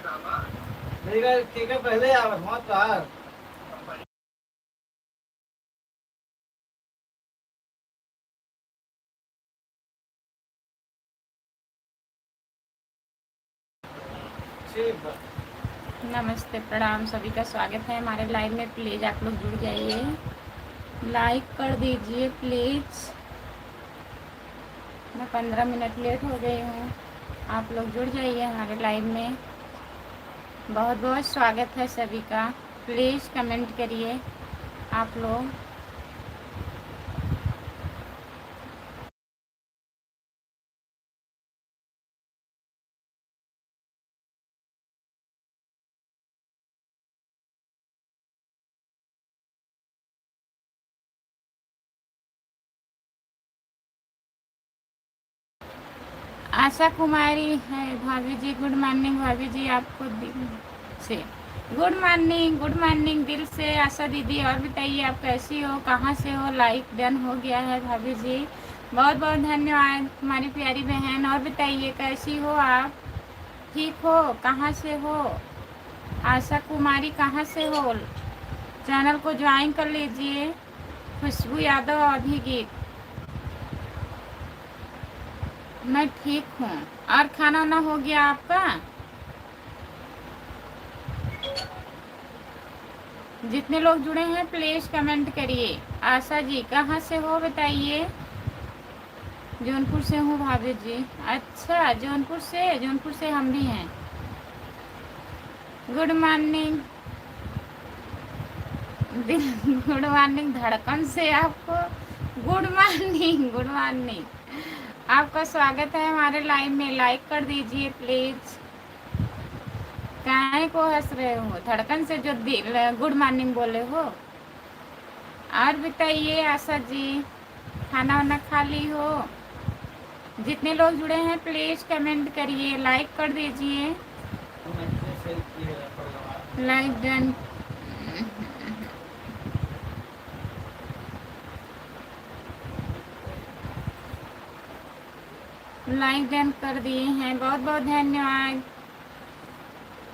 ठीक है पहले आवर मत बाहर ठीक है। नमस्ते, प्रणाम, सभी का स्वागत है हमारे लाइव में। प्लीज़ आप लोग जुड़ जाइए, लाइक कर दीजिए प्लीज़। मैं 15 मिनट लेट हो गई हूँ, आप लोग जुड़ जाइए हमारे लाइव में। बहुत बहुत स्वागत है सभी का। प्लीज़ कमेंट करिए आप लोग। आशा कुमारी है भाभी जी, गुड मॉर्निंग भाभी जी। आपको दिल से गुड मॉर्निंग दिल से आशा दीदी। और बताइए आप कैसी हो, कहाँ से हो? लाइक डन हो गया है भाभी जी, बहुत बहुत धन्यवाद हमारी प्यारी बहन। और बताइए कैसी हो आप, ठीक हो? कहाँ से हो आशा कुमारी, कहाँ से हो? चैनल को ज्वाइन कर लीजिए। खुशबू यादव अभी गीत। मैं ठीक हूँ। और खाना वाना हो गया आपका? जितने लोग जुड़े हैं प्लीज़ कमेंट करिए। आशा जी कहाँ से हो बताइए? जौनपुर से हूँ भाभी जी। अच्छा, जौनपुर से हम भी हैं। गुड मॉर्निंग गुड मॉर्निंग धड़कन से आपको गुड मॉर्निंग। गुड मॉर्निंग, आपका स्वागत है हमारे लाइव में। लाइक कर दीजिए प्लीज़। काहे को हंस रहे हो? धड़कन से जो गुड मॉर्निंग बोले हो। और बताइए आशा जी, खाना वाना खा ली हो? जितने लोग जुड़े हैं प्लीज़ कमेंट करिए, लाइक कर दीजिए। Like done. लाइक डन कर दिए हैं, बहुत बहुत धन्यवाद।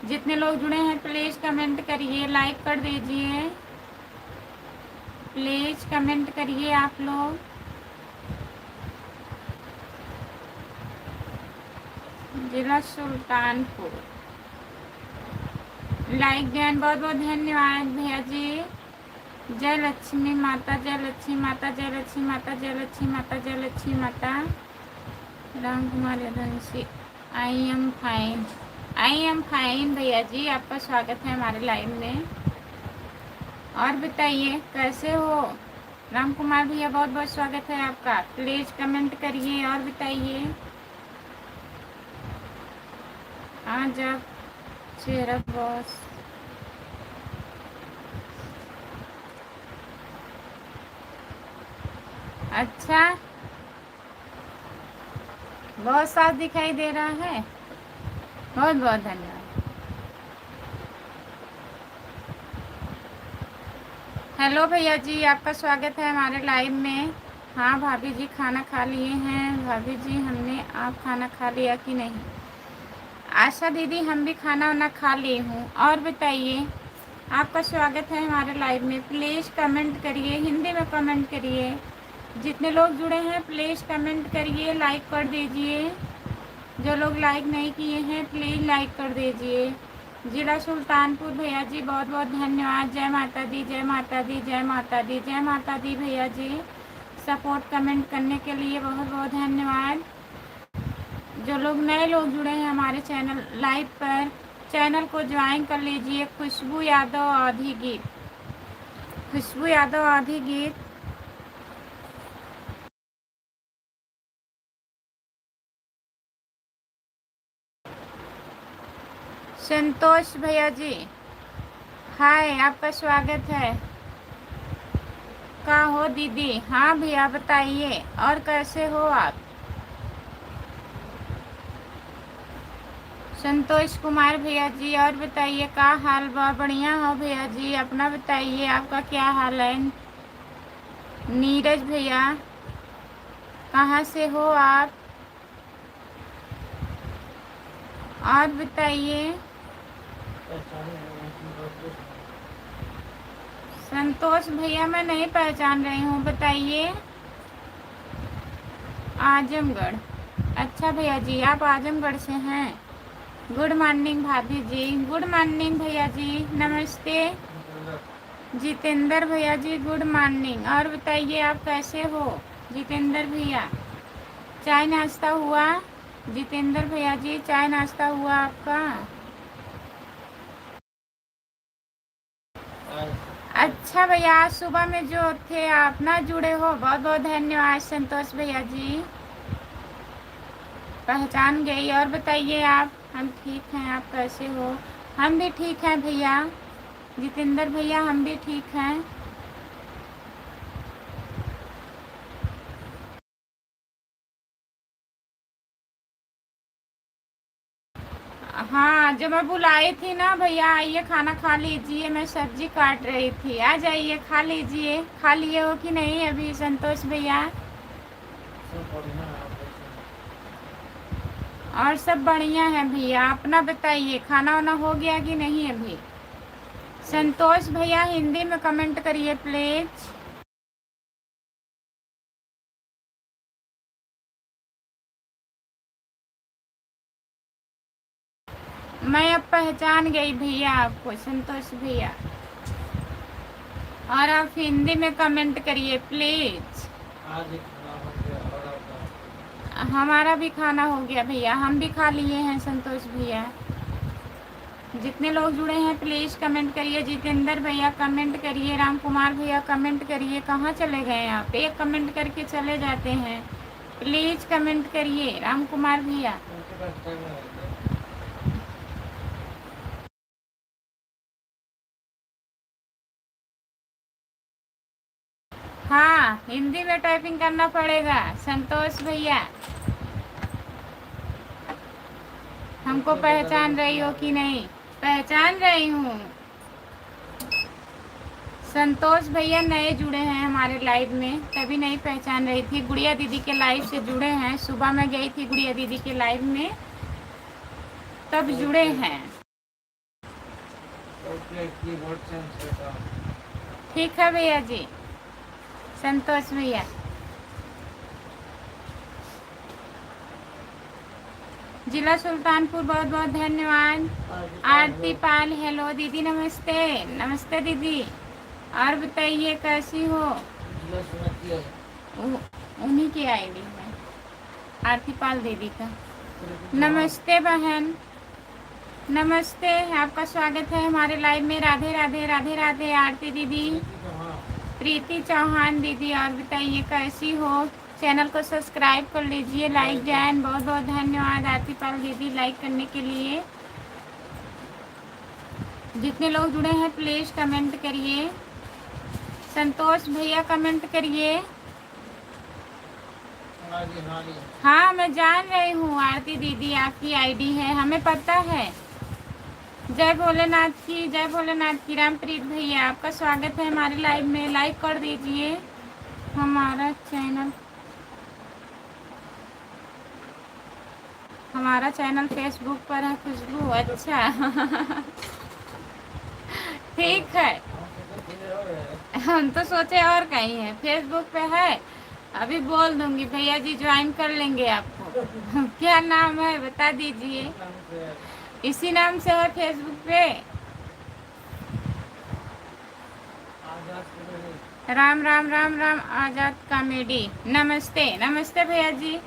जितने लोग जुड़े हैं प्लीज़ कमेंट करिए, लाइक कर दीजिए। प्लीज़ कमेंट करिए आप लोग। जिला सुल्तानपुर। लाइक डन, बहुत बहुत धन्यवाद भैया जी। जय लक्ष्मी माता, जय लक्ष्मी माता, जय लक्ष्मी माता, जय लक्ष्मी माता, जय लक्ष्मी माता। राम कुमार यदंशी। आई एम फाइन भैया जी, आपका स्वागत है हमारे लाइव में। और बताइए कैसे हो? राम कुमार भैया बहुत बहुत स्वागत है आपका। प्लीज़ कमेंट करिए और बताइए। आज आप चेहरा बॉस। अच्छा, बहुत साफ दिखाई दे रहा है, बहुत बहुत धन्यवाद। हेलो भैया जी, आपका स्वागत है हमारे लाइव में। हाँ भाभी जी, खाना खा लिए हैं भाभी जी हमने। आप खाना खा लिया कि नहीं? आशा दीदी हम भी खाना वाना खा ली हूँ। और बताइए, आपका स्वागत है हमारे लाइव में। प्लीज़ कमेंट करिए, हिंदी में कमेंट करिए। जितने लोग जुड़े हैं प्लीज़ कमेंट करिए, लाइक कर दीजिए। जो लोग लाइक नहीं किए हैं प्लीज़ लाइक कर दीजिए। जिला सुल्तानपुर भैया जी बहुत बहुत धन्यवाद। जय माता दी, जय माता दी, जय माता दी, जय माता दी भैया जी। सपोर्ट कमेंट करने के लिए बहुत बहुत धन्यवाद। जो लोग नए लोग जुड़े हैं हमारे चैनल लाइव पर, चैनल को ज्वाइन कर लीजिए। खुशबू यादव आधी गीत, खुशबू यादव आधी गीत। संतोष भैया जी हाय, आपका स्वागत है। का हो दीदी? हाँ भैया बताइए, और कैसे हो आप? संतोष कुमार भैया जी, और बताइए का हाल बा? बढ़िया हो भैया जी, अपना बताइए आपका क्या हाल है? नीरज भैया कहाँ से हो आप? और बताइए। संतोष भैया मैं नहीं पहचान रही हूँ, बताइए। आजमगढ़, अच्छा भैया जी आप आजमगढ़ से हैं। गुड मॉर्निंग भाभी जी, गुड मॉर्निंग भैया जी, नमस्ते। जितेंद्र भैया जी गुड मॉर्निंग। और बताइए आप कैसे हो जितेंद्र भैया? चाय नाश्ता हुआ? जितेंद्र भैया जी चाय नाश्ता हुआ आपका? अच्छा भैया, आज सुबह में जो थे आप ना जुड़े हो, बहुत बहुत धन्यवाद संतोष भैया जी, पहचान गई। और बताइए आप? हम ठीक हैं, आप कैसे हो? हम भी ठीक हैं भैया, जितेंद्र भैया हम भी ठीक हैं। हाँ, जो मैं बुलाई थी ना भैया, आइए खाना खा लीजिए, मैं सब्जी काट रही थी, आ जाइए खा लीजिए। खा लिए हो कि नहीं अभी संतोष भैया? और सब बढ़िया है भैया, अपना बताइए, खाना वाना हो गया कि नहीं अभी? संतोष भैया हिंदी में कमेंट करिए प्लीज। मैं अब पहचान गई भैया आपको संतोष भैया, और आप हिंदी में कमेंट करिए प्लीज। हमारा भी खाना हो गया भैया, हम भी खा लिए हैं संतोष भैया। जितने लोग जुड़े हैं प्लीज कमेंट करिए। जितेंद्र भैया कमेंट करिए, राम कुमार भैया कमेंट करिए। कहाँ चले गए आप? एक कमेंट करके चले जाते हैं, प्लीज कमेंट करिए राम कुमार भैया। हाँ, हिंदी में टाइपिंग करना पड़ेगा संतोष भैया। हमको पहचान रही हो कि नहीं? पहचान रही हूँ। संतोष भैया नए जुड़े हैं हमारे लाइव में, तभी नहीं पहचान रही थी। गुड़िया दीदी के लाइव से जुड़े हैं, सुबह मैं गई थी गुड़िया दीदी के लाइव में, तब जुड़े हैं। ठीक है भैया जी, संतोष भैया। जिला सुल्तानपुर बहुत बहुत धन्यवाद। आरती पाल हेलो दीदी, नमस्ते। नमस्ते दीदी, और बताइए कैसी हो? उन्हीं की आईडी है आरती पाल दीदी का। नमस्ते बहन, नमस्ते, आपका स्वागत है हमारे लाइव में। राधे राधे राधे राधे आरती दीदी, प्रीति चौहान दीदी। और बताइए कैसी हो? चैनल को सब्सक्राइब कर लीजिए, लाइक जैन। बहुत बहुत धन्यवाद आरती पाल दीदी लाइक करने के लिए। जितने लोग जुड़े हैं प्लीज कमेंट करिए। संतोष भैया कमेंट करिए। हाँ मैं जान रही हूँ आरती दीदी आपकी आईडी है, हमें पता है। जय भोलेनाथ की, जय भोलेनाथ की। रामप्रीत भैया आपका स्वागत है हमारे लाइव में, लाइक कर दीजिए। हमारा चैनल फेसबुक पर है खुशबू, अच्छा ठीक है। हम तो सोचे और कहीं है, फेसबुक पे है। अभी बोल दूंगी भैया जी, ज्वाइन कर लेंगे आपको। क्या नाम है बता दीजिए। इसी नाम से है फेसबुक पे। राम राम राम राम आजाद कॉमेडी। नमस्ते नमस्ते भैया जी,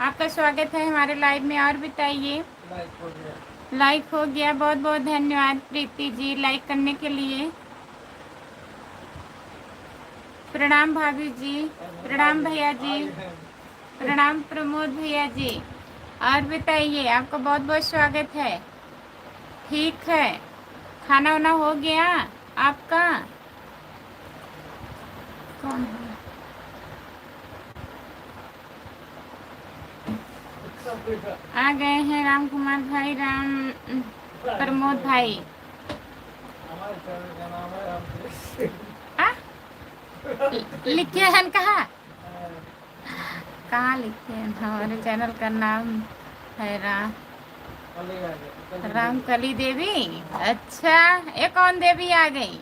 आपका स्वागत है हमारे लाइव में। और बताइए? लाइक हो गया, बहुत बहुत धन्यवाद प्रीति जी लाइक करने के लिए। प्रणाम भाभी जी, प्रणाम भैया जी, प्रणाम प्रमोद भैया जी। और बताइए, आपका बहुत बहुत स्वागत है। ठीक है, खाना वाना हो गया आपका? कौन है? आ गए हैं राम कुमार भाई, राम प्रमोद भाई। लिखे हैं कहाँ? कहाँ लिखे हैं? हमारे चैनल का नाम है कली आ गई रामकली देवी। अच्छा, ये कौन देवी आ गई?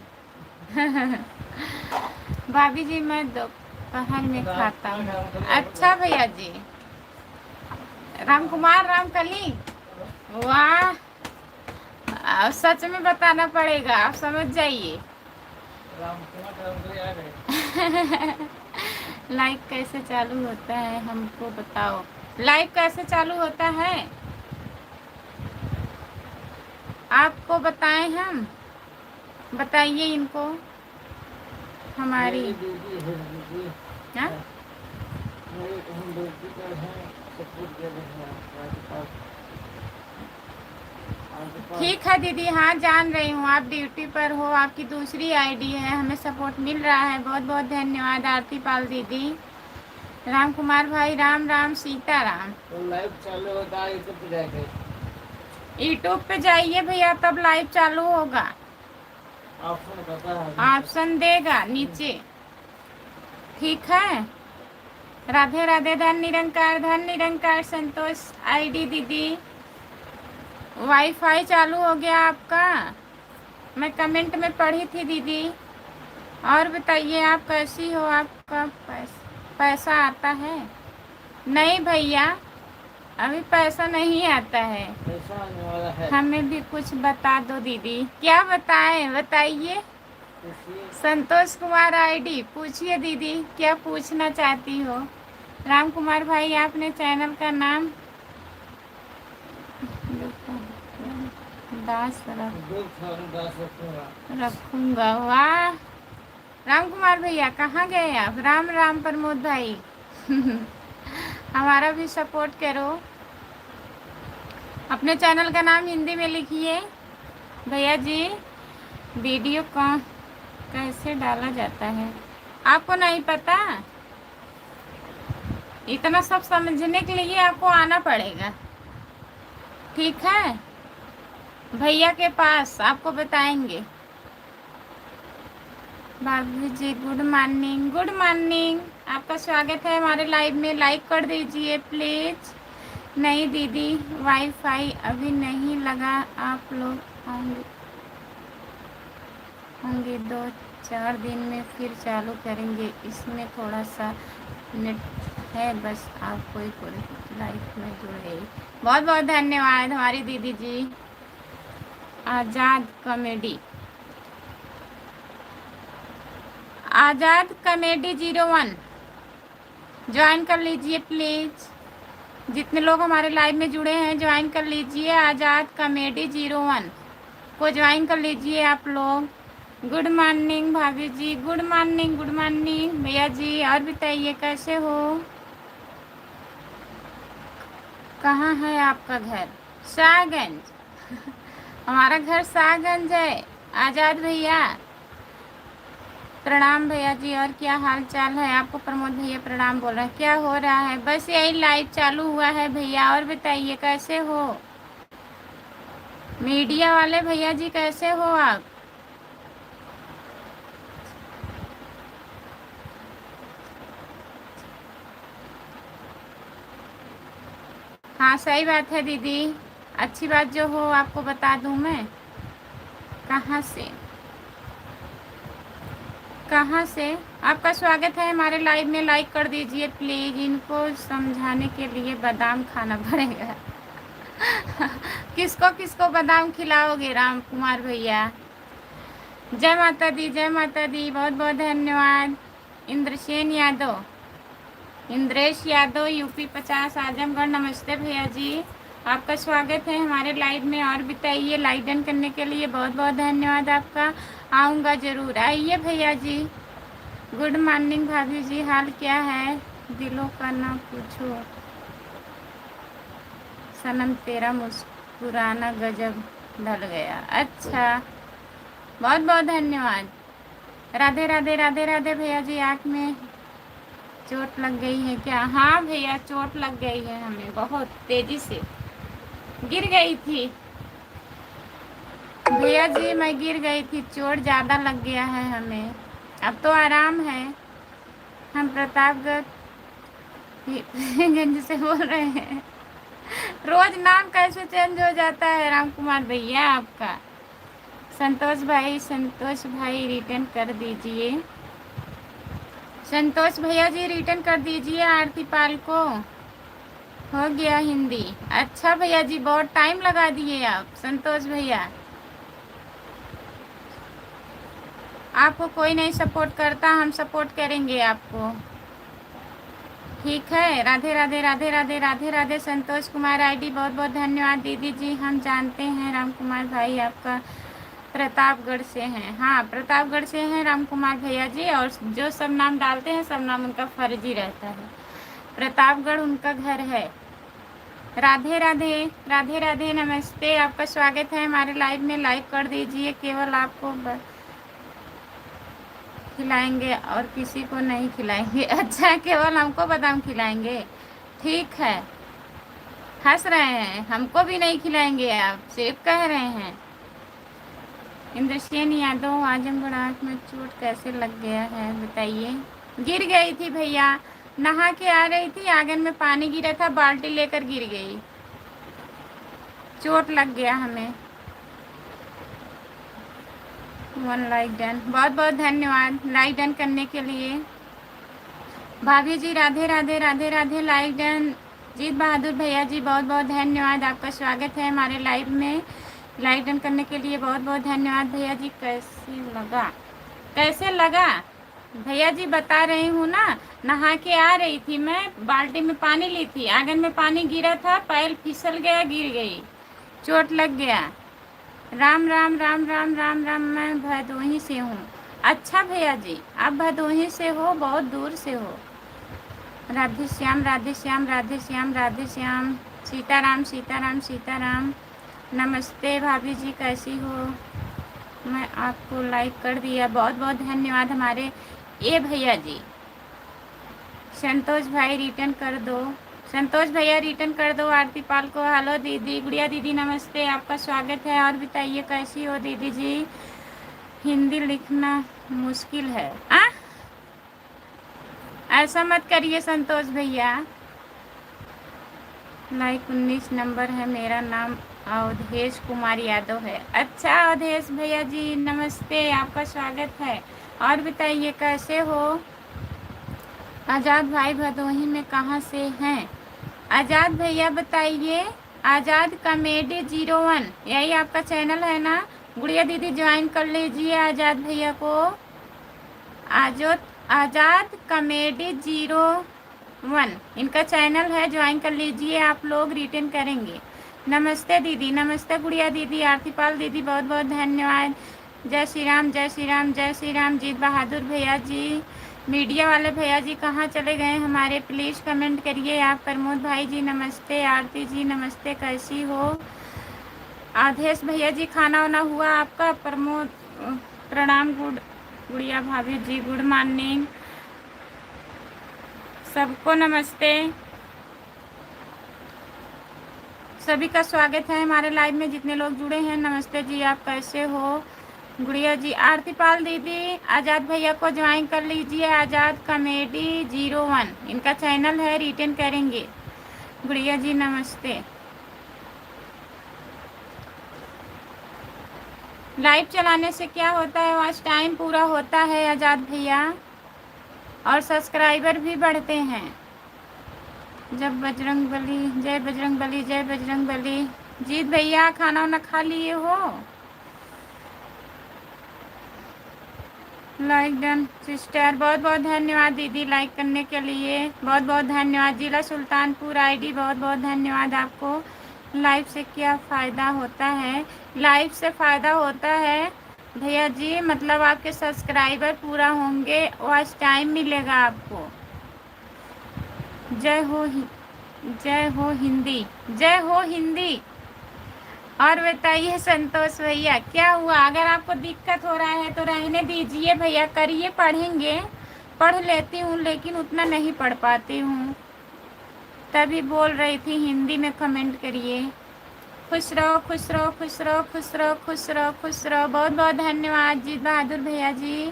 भाभी जी मैं दोपहर में खाता हूँ। अच्छा भैया जी, राम कुमार रामकली, वाह। अब सच में बताना पड़ेगा, आप समझ जाइए। रामकली आ गए। लाइव कैसे चालू होता है हमको बताओ। लाइव कैसे चालू होता है आपको बताएं हम? बताइए इनको। हमारी मेरी दीदी है दीदी। हाँ? मेरी हम बेटी पर हैं, सपोर्ट दे रहे हैं आपके पास। ठीक है दीदी, हाँ जान रही हूँ आप ड्यूटी पर हो, आपकी दूसरी आईडी है, हमें सपोर्ट मिल रहा है। बहुत बहुत धन्यवाद आरती पाल दीदी। राम कुमार भाई राम राम सीताराम। तो लाइव चालू होता है यूट्यूब पे जाके। यूट्यूब पे जाइए भैया, तब लाइव चालू होगा। ऑप्शन करता है, ऑप्शन देगा नीचे, ठीक है। राधे राधे, धन निरंकार संतोष आईडी दीदी। वाईफाई चालू हो गया आपका, मैं कमेंट में पढ़ी थी दीदी। और बताइए आप कैसी हो, आपका पैसा आता है? नहीं भैया, अभी पैसा नहीं आता है। पैसा आने वाला है। हमें भी कुछ बता दो दीदी। क्या बताएं, बताइए। संतोष कुमार आईडी, पूछिए दीदी, क्या पूछना चाहती हो? राम कुमार भाई आपने चैनल का नाम दास रखूंगा। वाह राम कुमार भैया, कहाँ गए आप? राम राम प्रमोद भाई। हमारा भी सपोर्ट करो। अपने चैनल का नाम हिंदी में लिखिए भैया जी। वीडियो कैसे डाला जाता है आपको नहीं पता? इतना सब समझने के लिए आपको आना पड़ेगा, ठीक है। भैया के पास आपको बताएंगे। भाभी जी गुड मॉर्निंग, गुड मॉर्निंग, आपका स्वागत है हमारे लाइव में। लाइक कर दीजिए प्लीज। नहीं दीदी, वाईफाई अभी नहीं लगा, आप लोग होंगे 2-4 दिन में फिर चालू करेंगे। इसमें थोड़ा सा नेट है बस, आप कोई लाइफ में जुड़े। बहुत बहुत धन्यवाद हमारी दीदी जी। आज़ाद कॉमेडी 01 ज्वाइन कर लीजिए प्लीज़। जितने लोग हमारे लाइव में जुड़े हैं ज्वाइन कर लीजिए। आज़ाद कॉमेडी 01 को ज्वाइन कर लीजिए आप लोग। गुड मॉर्निंग भाभी जी, गुड मॉर्निंग, गुड मॉर्निंग भैया जी। और बताइए कैसे हो? कहाँ है आपका घर? शाहगंज। हमारा घर शाहगंज है। आज़ाद भैया प्रणाम भैया जी। और क्या हाल चाल है? आपको प्रमोद भैया प्रणाम बोल रहे हैं। क्या हो रहा है? बस यही लाइव चालू हुआ है भैया। और बताइए कैसे हो? मीडिया वाले भैया जी कैसे हो आप? हाँ सही बात है दीदी, अच्छी बात जो हो आपको बता दूं मैं। कहाँ से आपका स्वागत है हमारे लाइव में। लाइक कर दीजिए प्लीज़। इनको समझाने के लिए बादाम खाना पड़ेगा। किसको किसको बादाम खिलाओगे राम कुमार भैया? जय माता दी, जय माता दी। बहुत बहुत धन्यवाद। इंद्रेश यादव यूपी 50 आजमगढ़। नमस्ते भैया जी, आपका स्वागत है हमारे लाइव में। और बताइए, लाइक डन करने के लिए बहुत बहुत धन्यवाद आपका। आऊँगा ज़रूर, आइए भैया जी। गुड मॉर्निंग भाभी जी, हाल क्या है? दिलों का ना पूछो सनम, तेरा मुस्कुराना गजब ढल गया। अच्छा, बहुत बहुत धन्यवाद। राधे राधे, राधे राधे भैया जी। आँख में चोट लग गई है क्या? हाँ भैया, चोट लग गई है हमें, बहुत तेजी से गिर गई थी भैया जी। मैं गिर गई थी, चोट ज़्यादा लग गया है हमें। अब तो आराम है। हम प्रतापगंज से बोल रहे हैं। रोज नाम कैसे चेंज हो जाता है राम कुमार भैया आपका। संतोष भाई रिटर्न कर दीजिए। संतोष भैया जी रिटर्न कर दीजिए आरती पाल को। हो गया हिंदी। अच्छा भैया जी, बहुत टाइम लगा दिए आप संतोष भैया। आपको कोई नहीं सपोर्ट करता, हम सपोर्ट करेंगे आपको। ठीक है। राधे राधे राधे राधे राधे राधे। संतोष कुमार आईडी बहुत बहुत धन्यवाद दीदी जी। हम जानते हैं राम कुमार भाई आपका प्रतापगढ़ से हैं। हाँ, प्रतापगढ़ से हैं राम कुमार भैया जी। और जो सब नाम डालते हैं सब नाम उनका फर्जी रहता है। प्रतापगढ़ उनका घर है। राधे राधे राधे राधे। नमस्ते, आपका स्वागत है हमारे लाइव में। लाइक कर दीजिए। केवल आपको खिलाएंगे और किसी को नहीं खिलाएंगे। अच्छा, केवल हमको बादाम खिलाएंगे। ठीक है, हंस रहे हैं। हमको भी नहीं खिलाएंगे, आप सिर्फ कह रहे हैं। इंद्रसेन यादव, आजमगढ़ आँख में चोट कैसे लग गया है बताइए। गिर गई थी भैया, नहा के आ रही थी, आंगन में पानी गिरा था, बाल्टी लेकर गिर गई, चोट लग गया हमें। 1 लाइक डन, बहुत बहुत धन्यवाद लाइक डन करने के लिए। भाभी जी राधे राधे राधे राधे। Like done. जीत बहादुर भैया जी बहुत बहुत धन्यवाद, आपका स्वागत है हमारे लाइव में। लाइक डन करने के लिए बहुत बहुत धन्यवाद भैया जी। कैसे लगा भैया जी बता रही हूँ ना। नहा के आ रही थी मैं, बाल्टी में पानी ली थी, आंगन में पानी गिरा था, पैर फिसल गया, गिर गई, चोट लग गया। राम राम राम राम राम राम। मैं भदोही से हूँ। अच्छा भैया जी, आप भदोही से हो, बहुत दूर से हो। राधे श्याम राधे श्याम राधे श्याम राधे श्याम। सीताराम सीताराम सीताराम। नमस्ते भाभी जी, कैसी हो। मैं आपको लाइक कर दिया, बहुत बहुत धन्यवाद हमारे ये भैया जी। संतोष भाई रिटर्न कर दो। संतोष भैया रिटर्न कर दो आरती पाल को। हेलो दीदी, गुड़िया दीदी नमस्ते, आपका स्वागत है। और बताइए कैसी हो दीदी जी। हिंदी लिखना मुश्किल है। ऐसा मत करिए संतोष भैया। लाइक 19 नंबर है, मेरा नाम अवधेश कुमार यादव है। अच्छा अवधेश भैया जी नमस्ते, आपका स्वागत है। और बताइए कैसे हो। आज़ाद भाई भदोही में कहाँ से हैं। आज़ाद भैया बताइए। आज़ाद कॉमेडी 01 यही आपका चैनल है ना। गुड़िया दीदी ज्वाइन कर लीजिए आज़ाद भैया को। आज़ाद कॉमेडी 01 इनका चैनल है, ज्वाइन कर लीजिए आप लोग, रिटर्न करेंगे। नमस्ते दीदी, नमस्ते गुड़िया दीदी, आरती पाल दीदी बहुत बहुत धन्यवाद। जय श्री राम जय श्री राम जय श्री राम। जीत बहादुर भैया जी, मीडिया वाले भैया जी कहाँ चले गए हमारे, प्लीज़ कमेंट करिए आप। प्रमोद भाई जी नमस्ते। आरती जी नमस्ते, कैसी हो। आधेश भैया जी खाना वाना हुआ आपका। प्रमोद प्रणाम। गुड़िया भाभी जी गुड मॉर्निंग, सबको नमस्ते। सभी का स्वागत है हमारे लाइव में, जितने लोग जुड़े हैं नमस्ते जी, आप कैसे हो। गुड़िया जी, आरती पाल दीदी आज़ाद भैया को ज्वाइन कर लीजिए। आज़ाद कॉमेडी 01 इनका चैनल है, रिटर्न करेंगे। गुड़िया जी नमस्ते। लाइव चलाने से क्या होता है, वॉच टाइम पूरा होता है आज़ाद भैया, और सब्सक्राइबर भी बढ़ते हैं। जब बजरंग बली, जय बजरंग बली, जय बजरंग बली। जीत भैया खाना वाना खा लिए हो। लाइक डन सिस्टर, बहुत बहुत धन्यवाद दीदी लाइक करने के लिए, बहुत बहुत धन्यवाद। जिला सुल्तानपुर आईडी बहुत बहुत धन्यवाद आपको। लाइव से क्या फ़ायदा होता है। लाइव से फ़ायदा होता है भैया जी, मतलब आपके सब्सक्राइबर पूरा होंगे, वॉच टाइम मिलेगा आपको। जय हो हिंदी, जय हो हिंदी। और बताइए संतोष भैया क्या हुआ। अगर आपको दिक्कत हो रहा है तो रहने दीजिए भैया, करिए, पढ़ेंगे। पढ़ लेती हूँ लेकिन उतना नहीं पढ़ पाती हूँ, तभी बोल रही थी हिंदी में कमेंट करिए। खुश रहो खुश रहो खुश रहो खुश रहो खुश रहो खुश रहो। बहुत बहुत धन्यवाद जीत बहादुर भैया जी।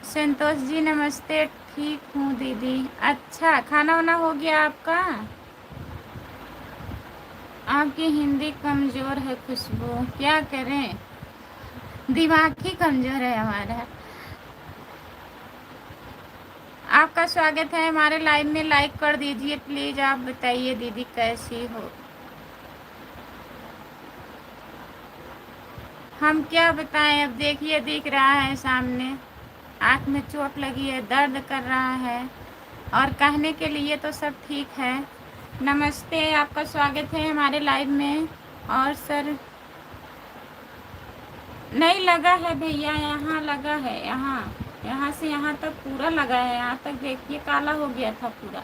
संतोष जी नमस्ते, ठीक हूँ दीदी। अच्छा खाना वाना हो गया आपका। आपकी हिंदी कमज़ोर है खुशबू, क्या करें, दिमाग ही कमज़ोर है हमारा। आपका स्वागत है हमारे लाइव में, लाइक कर दीजिए प्लीज़। आप बताइए दीदी कैसी हो। हम क्या बताएं, अब देखिए दिख रहा है सामने, आँख में चोट लगी है, दर्द कर रहा है, और कहने के लिए तो सब ठीक है। नमस्ते, आपका स्वागत है हमारे लाइव में। और सर नहीं लगा है भैया, यहाँ लगा है, यहाँ से यहाँ तक पूरा लगा है, यहाँ तक देखिए काला हो गया था पूरा।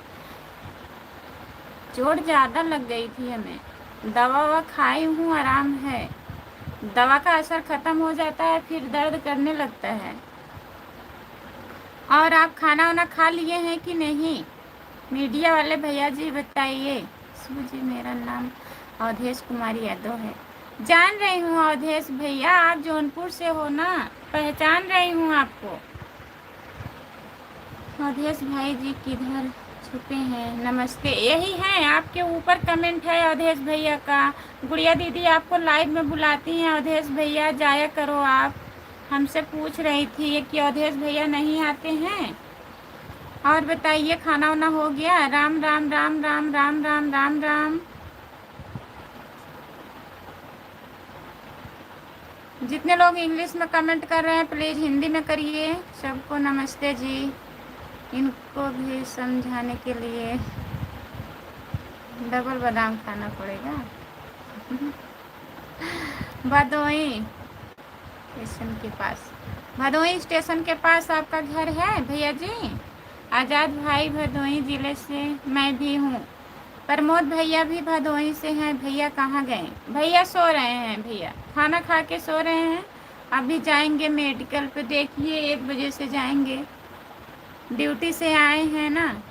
चोट ज़्यादा लग गई थी हमें। दवा ववा खाई हूँ, आराम है। दवा का असर ख़त्म हो जाता है फिर दर्द करने लगता है। और आप खाना वाना खा लिए हैं कि नहीं, मीडिया वाले भैया जी बताइए। शिव जी, मेरा नाम अवधेश कुमारी यादव है। जान रही हूँ अवधेश भैया, आप जौनपुर से हो ना, पहचान रही हूँ आपको। अवधेश भाई जी किधर छुपे हैं, नमस्ते। यही है, आपके ऊपर कमेंट है अवधेश भैया का। गुड़िया दीदी आपको लाइव में बुलाती हैं, अवधेश भैया जाया करो आप। हमसे पूछ रही थी कि अवधेश भैया नहीं आते हैं। और बताइए खाना वाना हो गया। राम राम राम राम राम राम राम राम। जितने लोग इंग्लिश में कमेंट कर रहे हैं प्लीज़ हिंदी में करिए। सबको नमस्ते जी। इनको भी समझाने के लिए डबल बादाम खाना पड़ेगा। भदोई स्टेशन के पास, भदोई स्टेशन के पास आपका घर है भैया जी। आज़ाद भाई भदोई ज़िले से मैं भी हूँ। प्रमोद भैया भी भदोई से हैं। भैया कहाँ गए, भैया सो रहे हैं, भैया खाना खा के सो रहे हैं। अभी जाएंगे मेडिकल पे, देखिए 1 बजे से जाएंगे। ड्यूटी से आए हैं ना,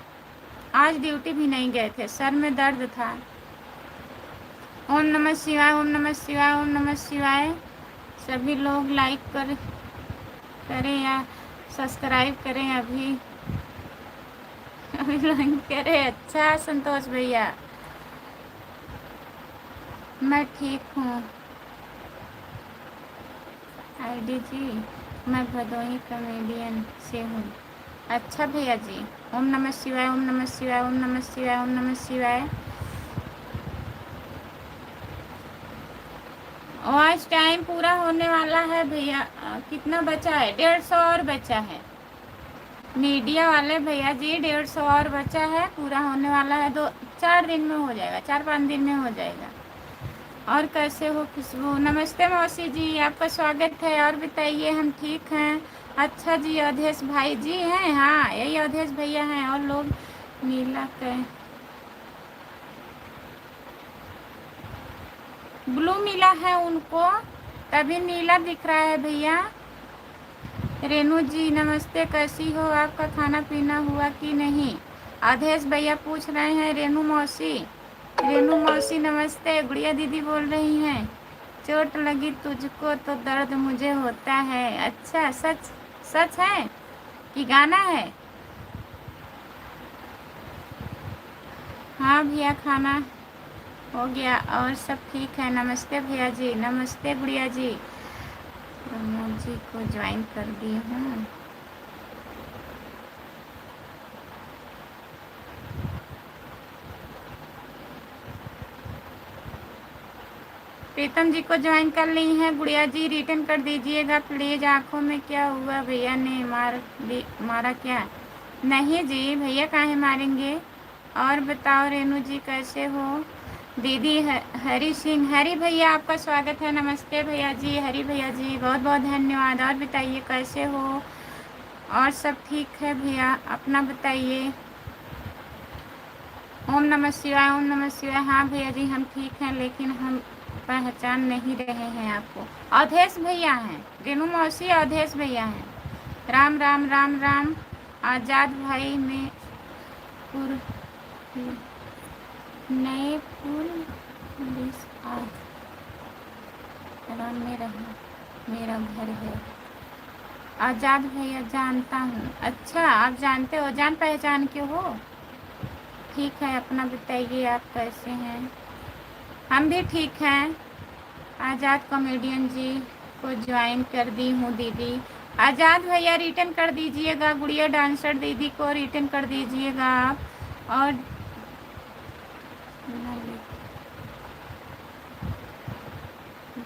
आज ड्यूटी भी नहीं गए थे, सर में दर्द था। ओम नमः शिवाय, ओम नमः शिवाय, ओम नमः शिवाय। सभी लोग लाइक करें या सब्सक्राइब करें। अभी लाइक करें। अच्छा संतोष भैया, मैं ठीक हूँ। आईडी जी, मैं भदोही कॉमेडियन से हूँ। अच्छा भैया जी, ओम नमः शिवाय, ओम नमः शिवाय, ओम नमः शिवाय, ओम नमः शिवाय। आज टाइम पूरा होने वाला है भैया। कितना बचा है, 150 और बचा है। मीडिया वाले भैया जी 150 और बचा है, पूरा होने वाला है। 2-4 दिन में हो जाएगा, 4-5 दिन में हो जाएगा। और कैसे हो खुशबू, नमस्ते मौसी जी, आपका स्वागत है। और बताइए, हम ठीक हैं। अच्छा जी, अवधेश भाई जी हैं, हाँ यही अवधेश भैया हैं। और लोग नीला कह ब्लू मिला है उनको, तभी नीला दिख रहा है भैया। रेनू जी नमस्ते, कैसी हो, आपका खाना पीना हुआ कि नहीं। अवधेश भैया पूछ रहे हैं। रेनू मौसी, रेनू मौसी नमस्ते। गुड़िया दीदी बोल रही हैं, चोट लगी तुझको तो दर्द मुझे होता है। अच्छा, सच सच है कि गाना है। हाँ भैया, खाना हो गया और सब ठीक है। नमस्ते भैया जी, नमस्ते गुड़िया जी। प्रमोद जी को ज्वाइन कर दी हूँ। प्रीतम जी को ज्वाइन कर ली हैं। गुड़िया जी रिटर्न कर दीजिएगा प्लीज़। आँखों में क्या हुआ, भैया ने मारा क्या। नहीं जी, भैया काहे मारेंगे। और बताओ रेनू जी कैसे हो। दीदी हरी सिंह, हरी भैया आपका स्वागत है। नमस्ते भैया जी, हरी भैया जी बहुत बहुत धन्यवाद। और बताइए कैसे हो। और सब ठीक है भैया, अपना बताइए। ओम नमः शिवाय, ओम नमः शिवाय। हाँ भैया जी हम ठीक हैं, लेकिन हम पहचान नहीं रहे हैं आपको। अवधेश भैया हैं, रेनू मौसी अवधेश भैया हैं। राम राम राम राम। आज़ाद भाई में नए पुल में रहा, मेरा घर है। आज़ाद भैया जानता हूँ। अच्छा, आप जानते हो, जान पहचान के हो। ठीक है, अपना बताइए आप कैसे हैं। हम भी ठीक हैं। आज़ाद कॉमेडियन जी को ज्वाइन कर दी हूँ दीदी। आज़ाद भैया रिटर्न कर दीजिएगा, गुड़िया डांसर दीदी को रिटर्न कर दीजिएगा आप। और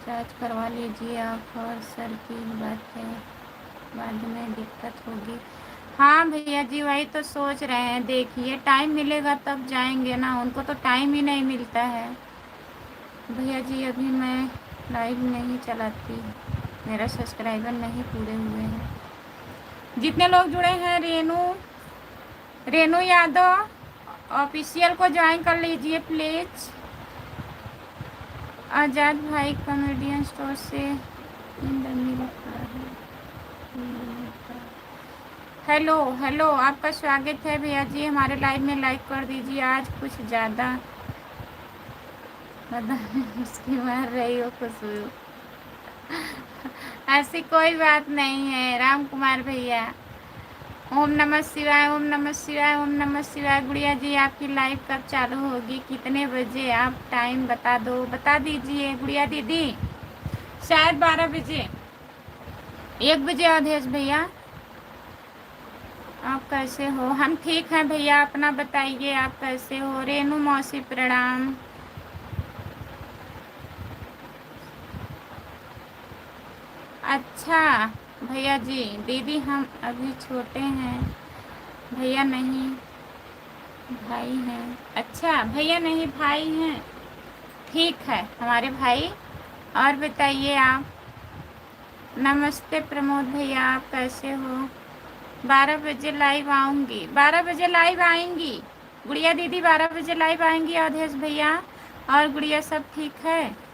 जांच करवा लीजिए आप, और सर की बात है, बाद में दिक्कत होगी। हाँ भैया जी, वही तो सोच रहे हैं। देखिए टाइम मिलेगा तब जाएंगे ना, उनको तो टाइम ही नहीं मिलता है। भैया जी अभी मैं लाइव नहीं चलाती, मेरा सब्सक्राइबर नहीं पूरे हुए हैं। जितने लोग जुड़े हैं, रेनू यादव ऑफिशियल को ज्वाइन कर लीजिए प्लीज़। आज़ाद भाई कॉमेडियन स्टोर से हेलो हेलो, आपका स्वागत है भैया जी हमारे लाइव में। लाइक कर दीजिए। आज कुछ ज़्यादा उसकी मार रही हो खुशबू। ऐसी कोई बात नहीं है राम कुमार भैया। ओम नमः शिवाय, ओम नमः शिवाय, ओम नमः शिवाय। गुड़िया जी आपकी लाइव कब चालू होगी, कितने बजे? आप टाइम बता दो, बता दीजिए गुड़िया दीदी। शायद 12 बजे, 1 बजे। अवधेश भैया आप कैसे हो? हम ठीक हैं भैया, अपना बताइए आप कैसे हो? रेनू मौसी प्रणाम। अच्छा भैया जी, दीदी हम अभी छोटे हैं, भैया नहीं भाई हैं। अच्छा भैया नहीं भाई हैं, ठीक है हमारे भाई। और बताइए आप। नमस्ते प्रमोद भैया, आप कैसे हो? 12 बजे लाइव आऊँगी, 12 बजे लाइव आएंगी गुड़िया दीदी, 12 बजे लाइव आएंगी। अवधेश भैया और गुड़िया सब ठीक है?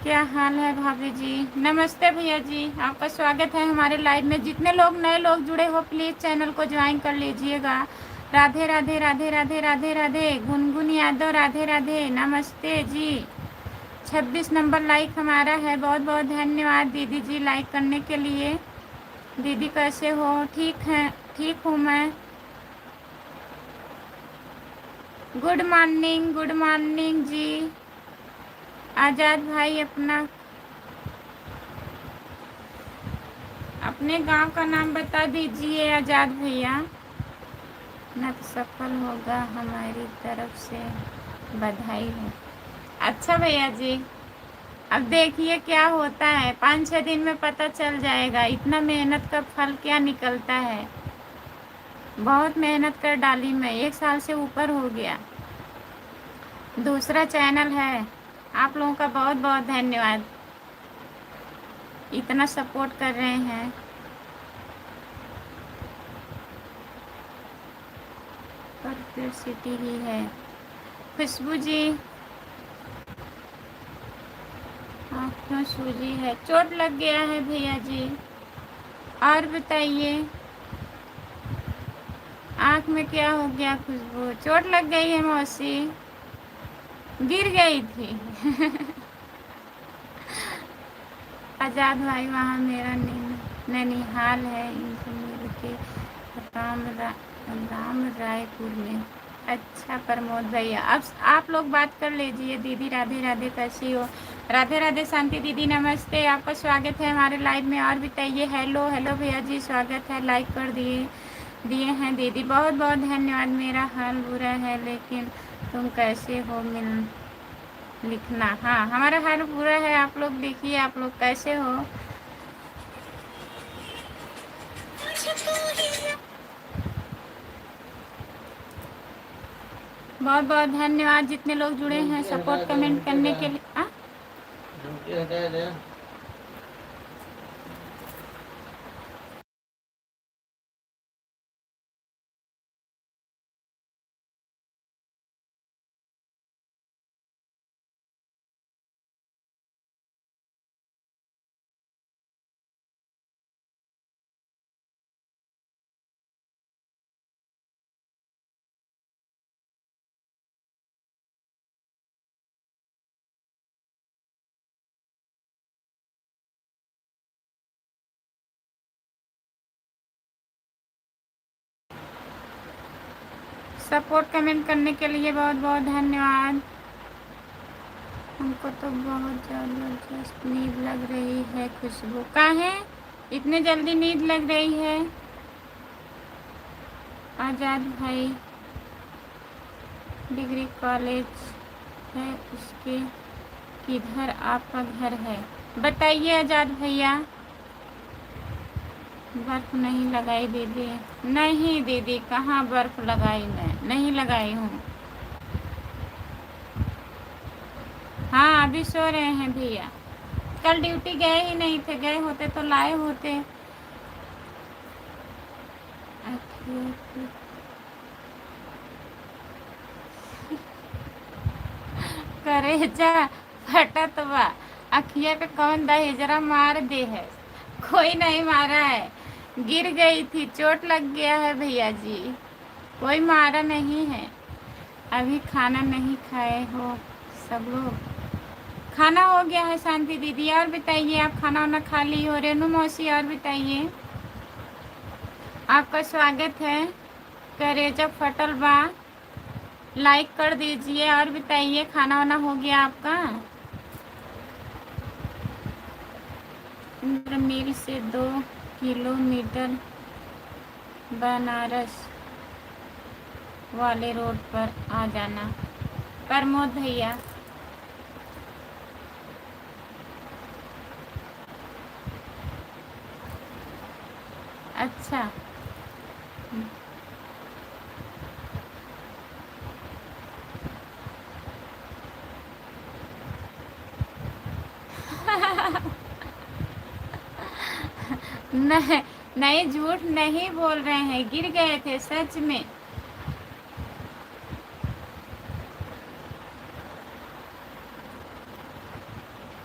क्या हाल है भाभी जी? नमस्ते भैया जी, आपका स्वागत है हमारे लाइव में। जितने लोग नए लोग जुड़े हो प्लीज़ चैनल को ज्वाइन कर लीजिएगा। राधे राधे राधे राधे राधे राधे। गुनगुन यादव राधे राधे, नमस्ते जी। 26 नंबर लाइक हमारा है, बहुत बहुत धन्यवाद दीदी जी लाइक करने के लिए। दीदी कैसे हो? ठीक है, ठीक हूँ मैं। गुड मॉर्निंग जी। आज़ाद भाई अपने गांव का नाम बता दीजिए आज़ाद भैया। न तो सफल होगा, हमारी तरफ से बधाई है। अच्छा भैया जी, अब देखिए क्या होता है, 5-6 दिन में पता चल जाएगा इतना मेहनत का फल क्या निकलता है। बहुत मेहनत कर डाली मैं, 1 साल से ऊपर हो गया। दूसरा चैनल है। आप लोगों का बहुत बहुत धन्यवाद, इतना सपोर्ट कर रहे हैं। पर सिटी ही है। खुशबू जी आँख में सूजी है, चोट लग गया है भैया जी। और बताइए आँख में क्या हो गया? खुशबू चोट लग गई है मौसी, गिर गई थी। आज़ाद भाई वहाँ मेरा नैनीहाल है, इनसे मिल के राम रायपुर में। अच्छा प्रमोद भैया, अब आप लोग बात कर लीजिए। दीदी राधे राधे, कैसी हो? राधे राधे शांति दीदी, नमस्ते, आपका स्वागत है हमारे लाइव में। और बताइए। हेलो हेलो भैया जी, स्वागत है, लाइक कर दिए हैं दीदी, बहुत बहुत धन्यवाद। मेरा हाल बुरा है लेकिन तुम कैसे हो लिखना। हाँ हमारा हाल बुरा है, आप लोग देखिए आप लोग कैसे हो। बहुत बहुत धन्यवाद जितने लोग जुड़े हैं सपोर्ट कमेंट करने के लिए। सपोर्ट कमेंट करने के लिए बहुत बहुत धन्यवाद। हमको तो बहुत ज़बरदस्त नींद लग रही है। खुशबू काहे इतने जल्दी नींद लग रही है? आज़ाद भाई डिग्री कॉलेज है उसके किधर आपका घर है बताइए आज़ाद भैया। बर्फ़ नहीं लगाई दीदी? नहीं दीदी, कहाँ बर्फ़ लगाई, मैं नहीं लगाई हूँ। हाँ अभी सो रहे हैं भैया। कल ड्यूटी गए ही नहीं थे, गए होते तो लाए होते। करेजा फटत बा, अखिया पे कौन दहेजरा मार दे है? कोई नहीं मारा है, गिर गई थी, चोट लग गया है भैया जी, कोई मारा नहीं है। अभी खाना नहीं खाए हो सब लोग? खाना हो गया है शांति दीदी। और बताइए, आप खाना वाना खा ली हो? रेनू मौसी और बताइए, आपका स्वागत है। करेजा फटल बा, लाइक कर दीजिए। और बताइए, खाना वाना हो गया आपका? इंद्र मिल से 2 किलोमीटर बनारस वाले रोड पर आ जाना। प्रमोद भैया अच्छा नहीं नहीं, झूठ नहीं बोल रहे हैं, गिर गए थे सच में।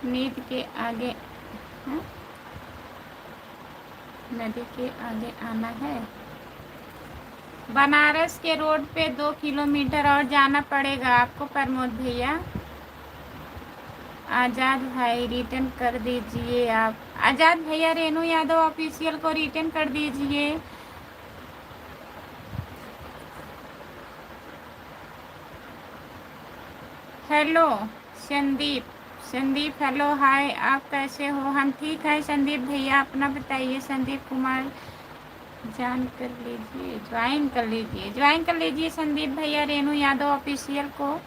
नींद के आगे, हाँ? नदी के आगे आना है। बनारस के रोड पे 2 किलोमीटर और जाना पड़ेगा आपको प्रमोद भैया। आज़ाद भाई रिटर्न कर दीजिए आप। आज़ाद भैया रेनू यादव ऑफिशियल को रिटर्न कर दीजिए। Hello Sandeep, Sandeep hello hi, आप कैसे हो? हम ठीक हैं संदीप भैया, अपना बताइए। संदीप कुमार ज्वाइन कर लीजिए, ज्वाइन कर लीजिए, ज्वाइन कर लीजिए संदीप भैया रेनू यादव ऑफिशियल को।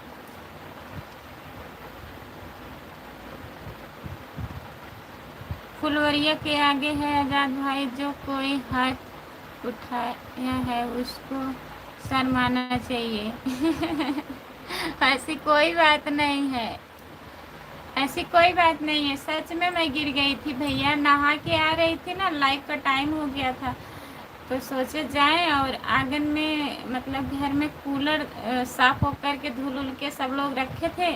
फुलवरिया के आगे है आज़ाद भाई, जो कोई हाथ उठाया है उसको शर्माना चाहिए। ऐसी कोई बात नहीं है, ऐसी कोई बात नहीं है। सच में मैं गिर गई थी भैया, नहा के आ रही थी ना, लाइव का टाइम हो गया था, तो सोचे जाएं। और आंगन में मतलब घर में कूलर साफ होकर के धुल उल के सब लोग रखे थे,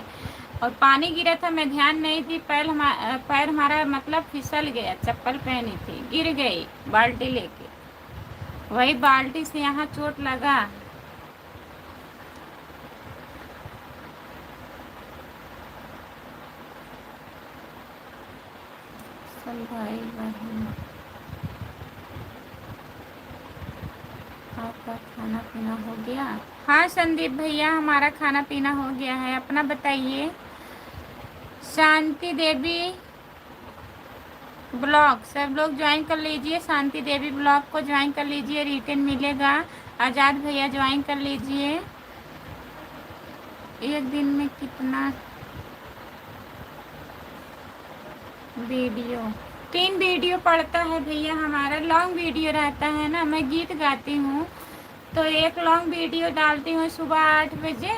और पानी गिरा था, मैं ध्यान नहीं दी, पैर हमारा मतलब फिसल गया, चप्पल पहनी थी, गिर गई बाल्टी लेके, वही बाल्टी से यहाँ चोट लगा। सब भाई बहन, आपका खाना पीना हो गया? हाँ संदीप भैया, हमारा खाना पीना हो गया है, अपना बताइए। शांति देवी ब्लॉग सब लोग ज्वाइन कर लीजिए, शांति देवी ब्लॉग को ज्वाइन कर लीजिए, रिटर्न मिलेगा। आज़ाद भैया ज्वाइन कर लीजिए। एक दिन में कितना वीडियो? 3 वीडियो पड़ता है भैया, हमारा लॉन्ग वीडियो रहता है ना, मैं गीत गाती हूँ, तो एक लॉन्ग वीडियो डालती हूँ सुबह 8 बजे,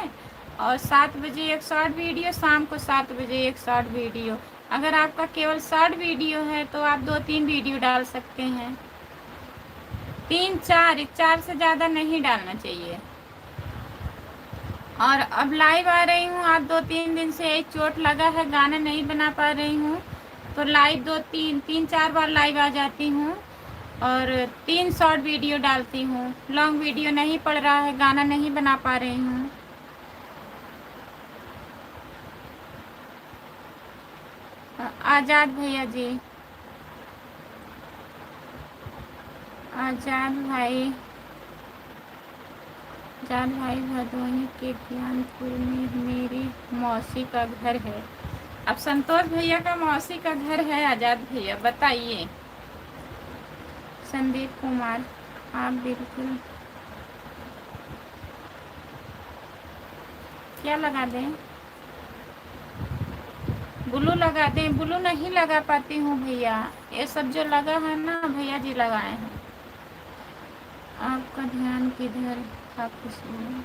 और 7 बजे एक शॉर्ट वीडियो, शाम को 7 बजे एक शॉर्ट वीडियो। अगर आपका केवल शॉर्ट वीडियो है तो आप 2-3 वीडियो डाल सकते हैं, 3-4 से ज़्यादा नहीं डालना चाहिए। और अब लाइव आ रही हूँ, आज 2-3 दिन से एक चोट लगा है, गाना नहीं बना पा रही हूँ, तो लाइव 2-3-4 बार लाइव आ जाती हूँ, और 3 शॉर्ट वीडियो डालती हूँ। लॉन्ग वीडियो नहीं पड़ रहा है, गाना नहीं बना पा रही हूँ। आज़ाद भैया जी, आज़ाद भाई चार भाई भदोही के ज्ञानपुर में मेरी मौसी का घर है। अब संतोष भैया का मौसी का घर है आज़ाद भैया, बताइए। संदीप कुमार, आप बिल्कुल क्या लगा दें, ब्लू लगा दें? ब्लू नहीं लगा पाती हूँ भैया, ये सब जो लगा है ना भैया जी लगाए हैं। आपका ध्यान किधर था खुशबू?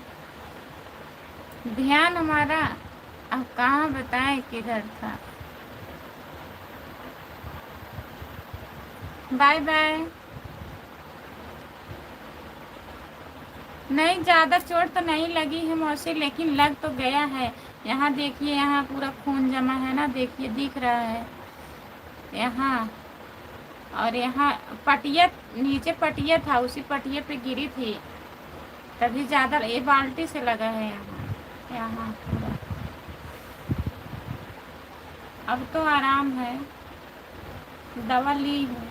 ध्यान हमारा अब कहाँ बताएं किधर था। Bye bye. नहीं, ज़्यादा चोट तो नहीं लगी है मौसी, लेकिन लग तो गया है। यहाँ देखिए, यहाँ पूरा खून जमा है ना, देखिए दिख रहा है यहाँ। और यहाँ पटिया, नीचे पटिया था, उसी पटिया पे गिरी थी, तभी ज़्यादा, ये बाल्टी से लगा है यहाँ यहाँ पूरा। अब तो आराम है, दवा ली है।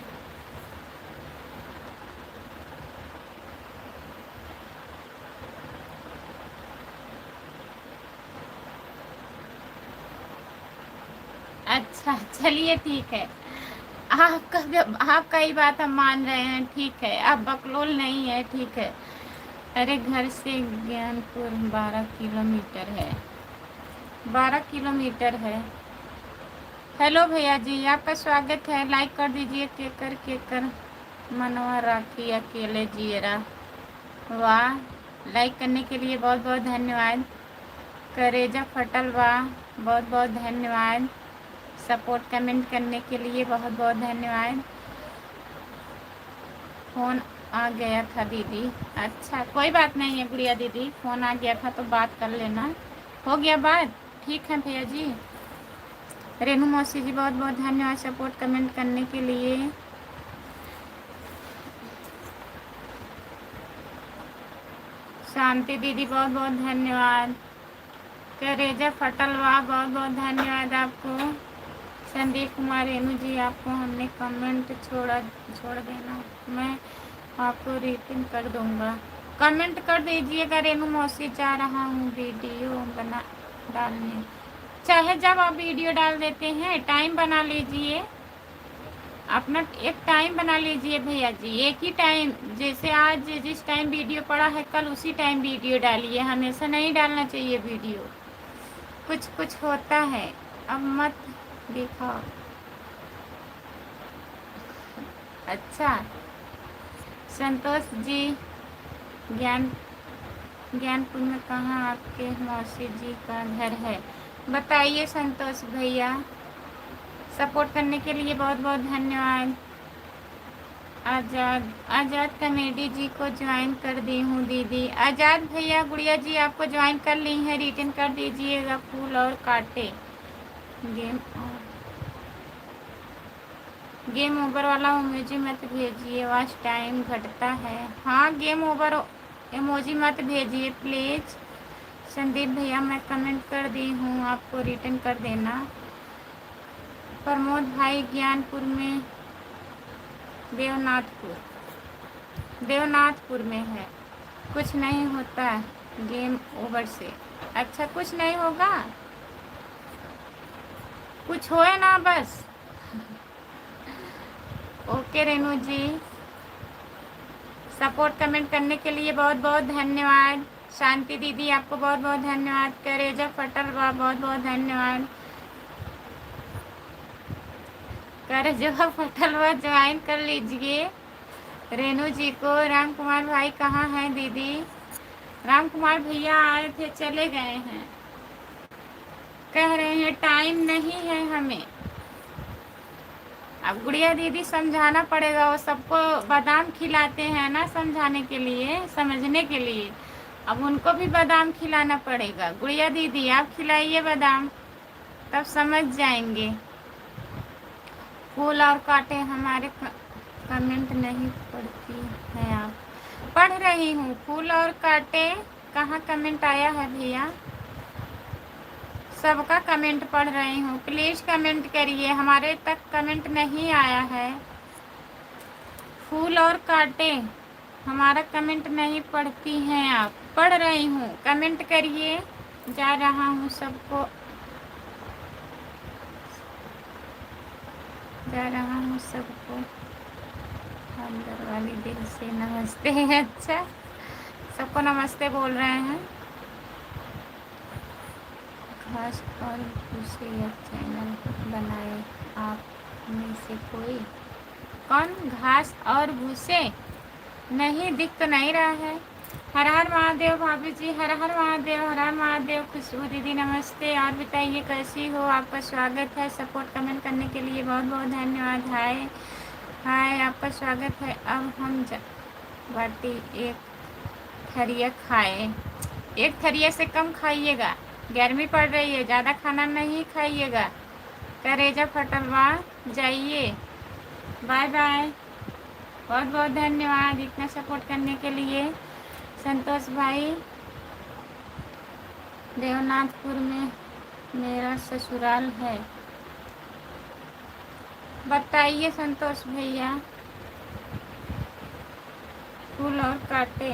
अच्छा चलिए ठीक है, आपका ही बात हम मान रहे हैं, ठीक है। अब बकलोल नहीं है, ठीक है। अरे घर से ज्ञानपुर 12 किलोमीटर है, 12 किलोमीटर है। हेलो भैया जी, आपका स्वागत है। लाइक कर दीजिए। केकर मनवा राखी अकेले जियरा, वाह। लाइक करने के लिए बहुत बहुत धन्यवाद। करेजा फटल, वाह, बहुत बहुत धन्यवाद। सपोर्ट कमेंट करने के लिए बहुत बहुत धन्यवाद। फ़ोन आ गया था दीदी, अच्छा कोई बात नहीं है गुड़िया दीदी, फ़ोन आ गया था तो बात कर लेना, हो गया बात, ठीक है भैया जी। रेनू मौसी जी बहुत बहुत धन्यवाद सपोर्ट कमेंट करने के लिए। शांति दीदी बहुत बहुत धन्यवाद। करेजा फटल, वाह, बहुत बहुत धन्यवाद आपको। संदीप कुमार, रेनू जी आपको हमने कमेंट छोड़ देना, मैं आपको रेटिंग कर दूंगा। कमेंट कर दीजिएगा। रेनू मौसी, जा रहा हूँ वीडियो बना डालने। चाहे जब आप वीडियो डाल देते हैं टाइम बना लीजिए, अपना एक टाइम बना लीजिए भैया जी, एक ही टाइम, जैसे आज जिस टाइम वीडियो पड़ा है कल उसी टाइम वीडियो डालिए, हमेशा नहीं डालना चाहिए वीडियो, कुछ कुछ होता है। अब मत दिखाओ। अच्छा संतोष जी, ज्ञानपुर में कहाँ आपके मौसी जी का घर है, बताइए संतोष भैया। सपोर्ट करने के लिए बहुत बहुत धन्यवाद। आज़ाद कॉमेडी जी को ज्वाइन कर दी हूँ दीदी। आज़ाद भैया, गुड़िया जी आपको ज्वाइन कर ली है, रिटर्न कर दीजिएगा। फूल और कांटे, गेम ओवर वाला इमोजी मत भेजिए, वॉच टाइम घटता है। हाँ, गेम ओवर इमोजी मत भेजिए प्लीज़। संदीप भैया मैं कमेंट कर दी हूँ, आपको रिटर्न कर देना। प्रमोद भाई, ज्ञानपुर में देवनाथपुर में है, कुछ नहीं होता गेम ओवर से। अच्छा कुछ नहीं होगा, कुछ होए ना बस। ओके रेनू जी, सपोर्ट कमेंट करने के लिए बहुत बहुत धन्यवाद। शांति दीदी आपको बहुत बहुत धन्यवाद। करेजा फटल, वाह, बहुत बहुत धन्यवाद। करेजा फटल, वाह, ज्वाइन कर लीजिए रेनू जी को। राम कुमार भाई कहाँ हैं दीदी? राम कुमार भैया आए थे, चले गए हैं, कह रहे हैं टाइम नहीं है हमें। अब गुड़िया दीदी समझाना पड़ेगा, वो सबको बादाम खिलाते हैं ना समझाने के लिए, समझने के लिए, अब उनको भी बादाम खिलाना पड़ेगा। गुड़िया दीदी आप खिलाइए बादाम, तब समझ जाएंगे। फूल और कांटे, हमारे कमेंट नहीं पढ़ती हैं आप? पढ़ रही हूँ। फूल और कांटे कहाँ कमेंट आया है भैया? सबका कमेंट पढ़ रही हूँ, प्लीज़ कमेंट करिए, हमारे तक कमेंट नहीं आया है। फूल और कांटे हमारा कमेंट नहीं पढ़ती हैं आप? पढ़ रही हूँ, कमेंट करिए। जा रहा हूँ सबको, जा रहा हूँ सबको अंदर वाली दिल से नमस्ते। अच्छा, सबको नमस्ते बोल रहे हैं। घास और भूसे या चैनल बनाए आप में से कोई? कौन? घास और भूसे? नहीं, दिख तो नहीं रहा है। हर हर महादेव भाभी जी, हर हर महादेव, हर हर महादेव। खुशबू दीदी नमस्ते। और बताइए कैसी हो? आपका स्वागत है। सपोर्ट कमेंट करने के लिए बहुत बहुत धन्यवाद। हाय हाय, आपका स्वागत है। अब हम बाटी एक थरिया खाए। एक थरिया से कम खाइएगा, गर्मी पड़ रही है, ज़्यादा खाना नहीं खाइएगा। करेजा फटलवा जाइए। बाय बाय, बहुत बहुत धन्यवाद इतना सपोर्ट करने के लिए। संतोष भाई, देवनाथपुर में मेरा ससुराल है। बताइए संतोष भैया। फूल और काटे,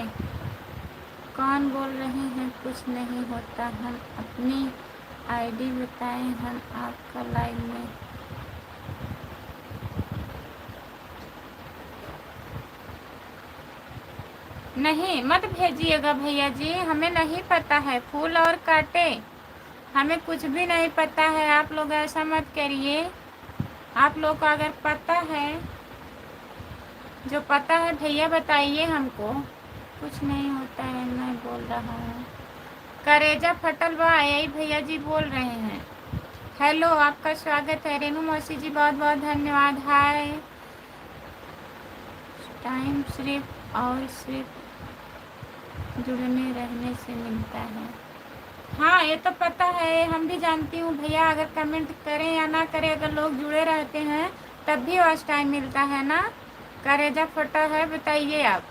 कौन बोल रहे हैं? कुछ नहीं होता। हम अपनी आईडी बताएं, हम आपका लाइव में। नहीं, मत भेजिएगा भैया जी, हमें नहीं पता है। फूल और काटे, हमें कुछ भी नहीं पता है। आप लोग ऐसा मत करिए। आप लोग को अगर पता है, जो पता है भैया बताइए हमको। कुछ नहीं होता है, मैं बोल रहा हूँ। करेजा फटल बा, यही भैया जी बोल रहे हैं। हेलो, आपका स्वागत है। रेनू मौसी जी, बहुत बहुत धन्यवाद। हाय। टाइम सिर्फ और सिर्फ जुड़ने रहने से मिलता है। हाँ, ये तो पता है, हम भी जानती हूँ भैया। अगर कमेंट करें या ना करें, अगर लोग जुड़े रहते हैं तब भी वॉच टाइम मिलता है ना। करेजा फटा है, बताइए आप।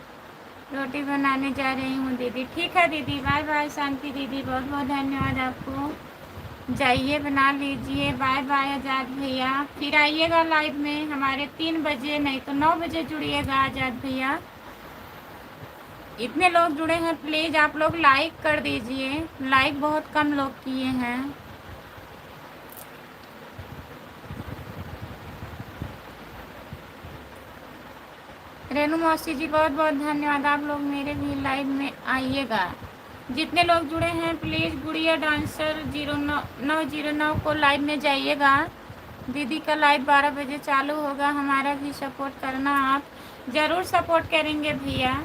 रोटी बनाने जा रही हूँ दीदी। ठीक है दीदी, बाय बाय। शांति दीदी, बहुत बहुत धन्यवाद आपको। जाइए बना लीजिए। बाय बाय आज़ाद भैया। फिर आइएगा लाइव में हमारे 3 बजे, नहीं तो 9 बजे जुड़िएगा आज़ाद भैया। इतने लोग जुड़े हैं, प्लीज़ आप लोग लाइक कर दीजिए। लाइक बहुत कम लोग किए हैं। रेनू मौसी जी, बहुत बहुत धन्यवाद। आप लोग मेरे भी लाइव में आइएगा। जितने लोग जुड़े हैं प्लीज़ गुड़िया डांसर 0909 को लाइव में जाइएगा। दीदी का लाइव 12 बजे चालू होगा। हमारा भी सपोर्ट करना, आप ज़रूर सपोर्ट करेंगे भैया।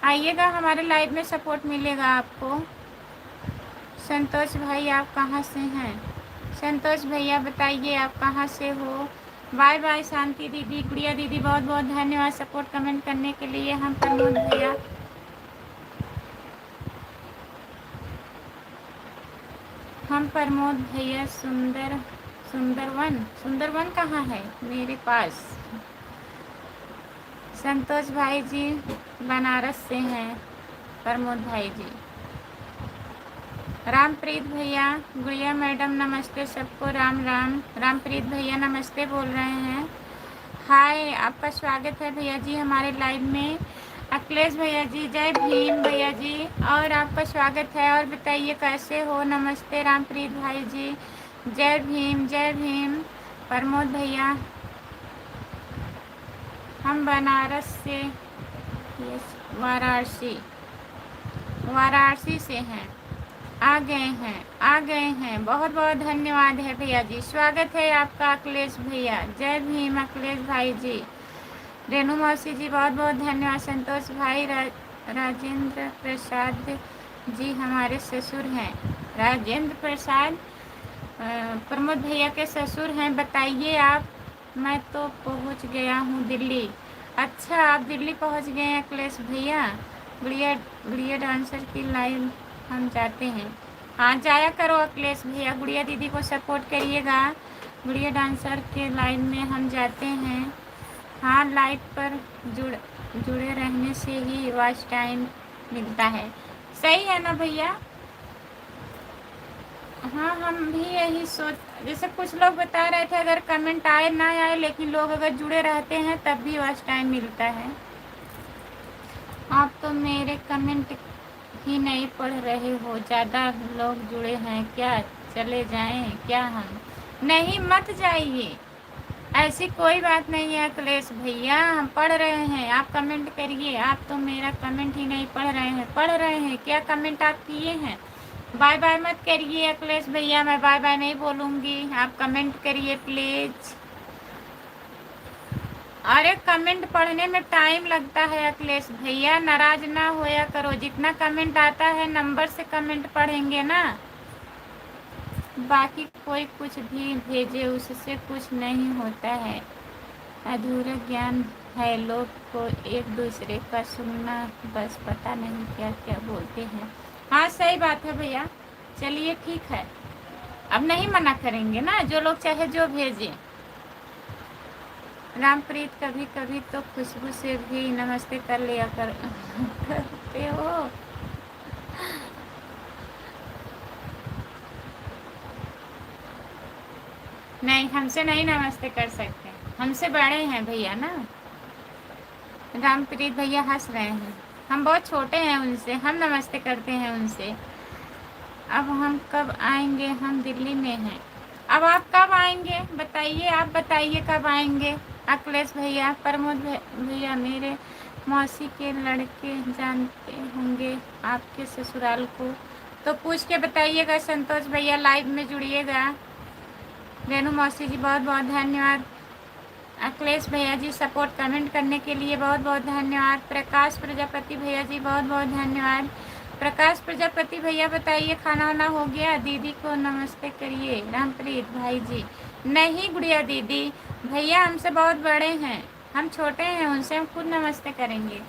आइएगा, हमारे लाइव में सपोर्ट मिलेगा आपको। संतोष भाई, आप कहाँ से हैं? संतोष भैया बताइए आप कहाँ से हो? Bye bye. शांति दीदी, गुड़िया दीदी, बहुत बहुत धन्यवाद सपोर्ट कमेंट करने के लिए। हम प्रमोद भैया, हम प्रमोद भैया सुंदरवन कहाँ है मेरे पास? संतोष भाई जी बनारस से हैं। प्रमोद भाई जी, रामप्रीत भैया, गुड़िया मैडम नमस्ते सबको। राम राम। रामप्रीत भैया नमस्ते बोल रहे हैं। हाय, आपका स्वागत है भैया जी हमारे लाइव में। अखिलेश भैया जी, जय भीम भैया जी, और आपका स्वागत है। और बताइए कैसे हो? नमस्ते रामप्रीत भाई जी, जय भीम जय भीम। प्रमोद भैया, हम बनारस से, यस, वाराणसी से हैं। आ गए हैं। बहुत बहुत धन्यवाद है भैया जी, स्वागत है आपका अखिलेश भैया। जय भीम अखिलेश भाई जी। रेनू मौसी जी, बहुत बहुत धन्यवाद। संतोष भाई, राजेंद्र प्रसाद जी हमारे ससुर हैं। राजेंद्र प्रसाद प्रमोद भैया के ससुर हैं। बताइए आप। मैं तो पहुंच गया हूं दिल्ली। अच्छा, आप दिल्ली पहुंच गए हैं अखिलेश भैया। गुड़िया डांसर की लाइव हम जाते हैं। हाँ, जाया करो अखिलेश भैया। गुड़िया दीदी को सपोर्ट करिएगा। गुड़िया डांसर के लाइव में हम जाते हैं। हाँ, लाइव पर जुड़े रहने से ही वॉच टाइम मिलता है। सही है ना भैया? हाँ, हम भी यही जैसे कुछ लोग बता रहे थे, अगर कमेंट आए ना आए, लेकिन लोग अगर जुड़े रहते हैं तब भी वॉच टाइम मिलता है। आप तो मेरे कमेंट ही नहीं पढ़ रहे हो, ज़्यादा लोग जुड़े हैं क्या, चले जाएं क्या हम? नहीं, मत जाइए, ऐसी कोई बात नहीं है अखिलेश भैया, हम पढ़ रहे हैं, आप कमेंट करिए। आप तो मेरा कमेंट ही नहीं पढ़ रहे हैं। पढ़ रहे हैं क्या कमेंट आप किए हैं? बाय बाय मत करिए अखिलेश भैया, मैं बाय बाय नहीं बोलूँगी, आप कमेंट करिए प्लीज़। अरे कमेंट पढ़ने में टाइम लगता है अखिलेश भैया, नाराज ना होया करो, जितना कमेंट आता है नंबर से कमेंट पढ़ेंगे ना, बाकी कोई कुछ भी भेजे उससे कुछ नहीं होता है, अधूरा ज्ञान है, लोग को एक दूसरे का सुनना, बस पता नहीं क्या क्या बोलते हैं। हाँ सही बात है भैया, चलिए ठीक है, अब नहीं मना करेंगे ना, जो लोग चाहे जो भेजें। रामप्रीत कभी कभी तो खुशबू से भी नमस्ते कर लिया करते हो। नहीं, हमसे नहीं नमस्ते कर सकते, हमसे बड़े हैं भैया ना। रामप्रीत भैया हंस रहे हैं, हम बहुत छोटे हैं उनसे, हम नमस्ते करते हैं उनसे। अब हम कब आएंगे, हम दिल्ली में हैं। अब आप कब आएंगे बताइए, आप बताइए कब आएंगे अखिलेश भैया। प्रमोद भैया मेरे मौसी के लड़के जानते होंगे आपके ससुराल को, तो पूछ के बताइएगा। संतोष भैया लाइव में जुड़िएगा। रेनू मौसी जी बहुत बहुत धन्यवाद। अखिलेश भैया जी सपोर्ट कमेंट करने के लिए बहुत बहुत धन्यवाद। प्रकाश प्रजापति भैया जी बहुत बहुत धन्यवाद। प्रकाश प्रजापति भैया बताइए खाना वाना हो गया? दीदी को नमस्ते करिए। रामप्रीत भाई जी नहीं गुड़िया दीदी, भैया हमसे बहुत बड़े हैं, हम छोटे हैं उनसे, हम खुद नमस्ते करेंगे।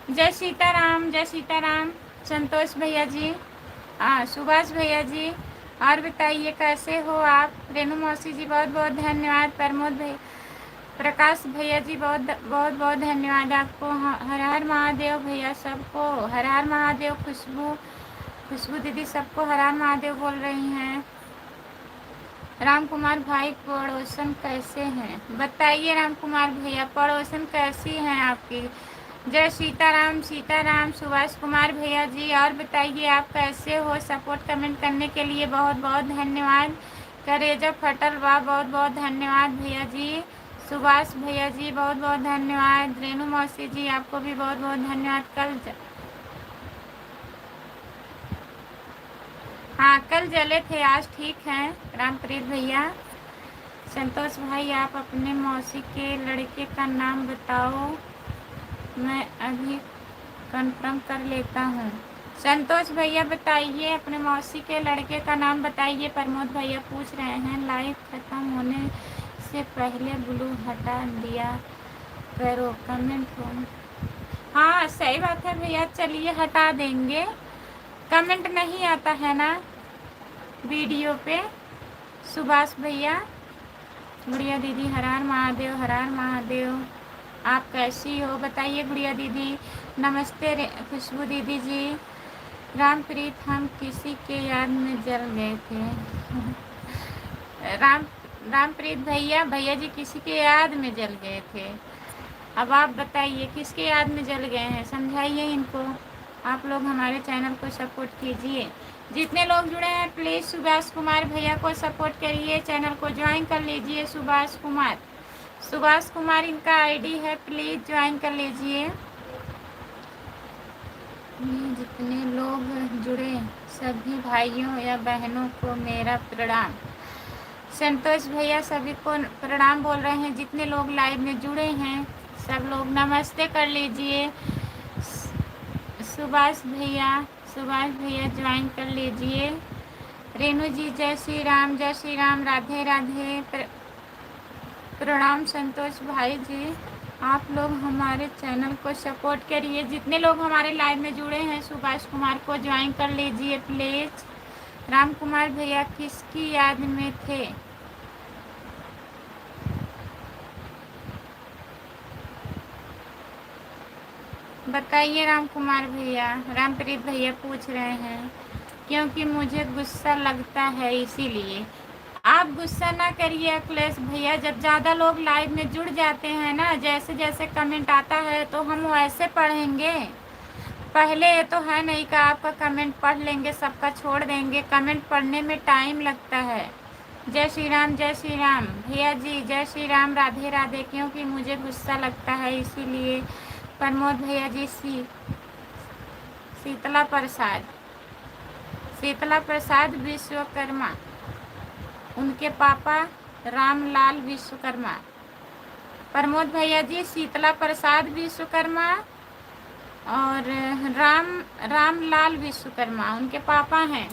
जय सीताराम, जय सीताराम। संतोष भैया जी, सुभाष भैया जी, और बताइए कैसे हो आप? रेनू मौसी जी बहुत बहुत धन्यवाद। प्रमोद भैया, प्रकाश भैया जी बहुत बहुत बहुत धन्यवाद आपको। हर हर महादेव भैया सबको, हर हर महादेव। खुशबू दीदी सबको हर हर महादेव बोल रही हैं। राम कुमार भाई पड़ोसन कैसे हैं बताइए? राम कुमार भैया पड़ोसन कैसी हैं आपकी? जय सीताराम, सीताराम। सुभाष कुमार भैया जी और बताइए आप कैसे हो? सपोर्ट कमेंट करने के लिए बहुत बहुत धन्यवाद। करेजा फटल वाह, बहुत बहुत धन्यवाद भैया जी। सुभाष भैया जी बहुत बहुत धन्यवाद। रेनू मौसी जी आपको भी बहुत बहुत धन्यवाद। कल जले थे, आज ठीक हैं रामप्रीत भैया। संतोष भाई आप अपने मौसी के लड़के का नाम बताओ, मैं अभी कंफर्म कर लेता हूँ। संतोष भैया बताइए अपने मौसी के लड़के का नाम बताइए। प्रमोद भैया पूछ रहे हैं लाइव खत्म होने से पहले ब्लू हटा दिया करो, कमेंट हो। हाँ सही बात है भैया, चलिए हटा देंगे, कमेंट नहीं आता है ना वीडियो पे। सुभाष भैया, गुड़िया दीदी हर हर महादेव, हर हर महादेव। आप कैसी हो बताइए गुड़िया दीदी। नमस्ते खुशबू दीदी जी। रामप्रीत हम किसी के याद में जल गए थे। रामप्रीत भैया, भैया जी किसी के याद में जल गए थे। अब आप बताइए किसके याद में जल गए हैं, समझाइए इनको। आप लोग हमारे चैनल को सपोर्ट कीजिए, जितने लोग जुड़े हैं प्लीज़ सुभाष कुमार भैया को सपोर्ट करिए, चैनल को ज्वाइन कर लीजिए। सुभाष कुमार इनका आईडी है, प्लीज़ ज्वाइन कर लीजिए। जितने लोग जुड़े सभी भाइयों या बहनों को मेरा प्रणाम। संतोष भैया सभी को प्रणाम बोल रहे हैं, जितने लोग लाइव में जुड़े हैं सब लोग नमस्ते कर लीजिए। सुभाष भैया ज्वाइन कर लीजिए। रेनू जी जय श्री राम, जय श्री राम, राधे राधे, प्रणाम। संतोष भाई जी आप लोग हमारे चैनल को सपोर्ट करिए, जितने लोग हमारे लाइव में जुड़े हैं सुभाष कुमार को ज्वाइन कर लीजिए प्लीज़। राम कुमार भैया किसकी याद में थे? बताइए राम कुमार भैया। रामप्रीत भैया पूछ रहे हैं क्योंकि मुझे गुस्सा लगता है इसीलिए। आप गुस्सा ना करिए अखिलेश भैया, जब ज़्यादा लोग लाइव में जुड़ जाते हैं ना, जैसे जैसे कमेंट आता है तो हम वैसे पढ़ेंगे। पहले ये तो है नहीं कि आपका कमेंट पढ़ लेंगे, सबका छोड़ देंगे। कमेंट पढ़ने में टाइम लगता है। जय श्री राम, जय श्री राम भैया जी, जय श्री राम, राधे राधे। क्योंकि मुझे गुस्सा लगता है इसीलिए। प्रमोद भैया जी, शीतला प्रसाद, शीतला प्रसाद विश्वकर्मा, उनके पापा रामलाल विश्वकर्मा। प्रमोद भैया जी, शीतला प्रसाद विश्वकर्मा और रामलाल विश्वकर्मा उनके पापा हैं।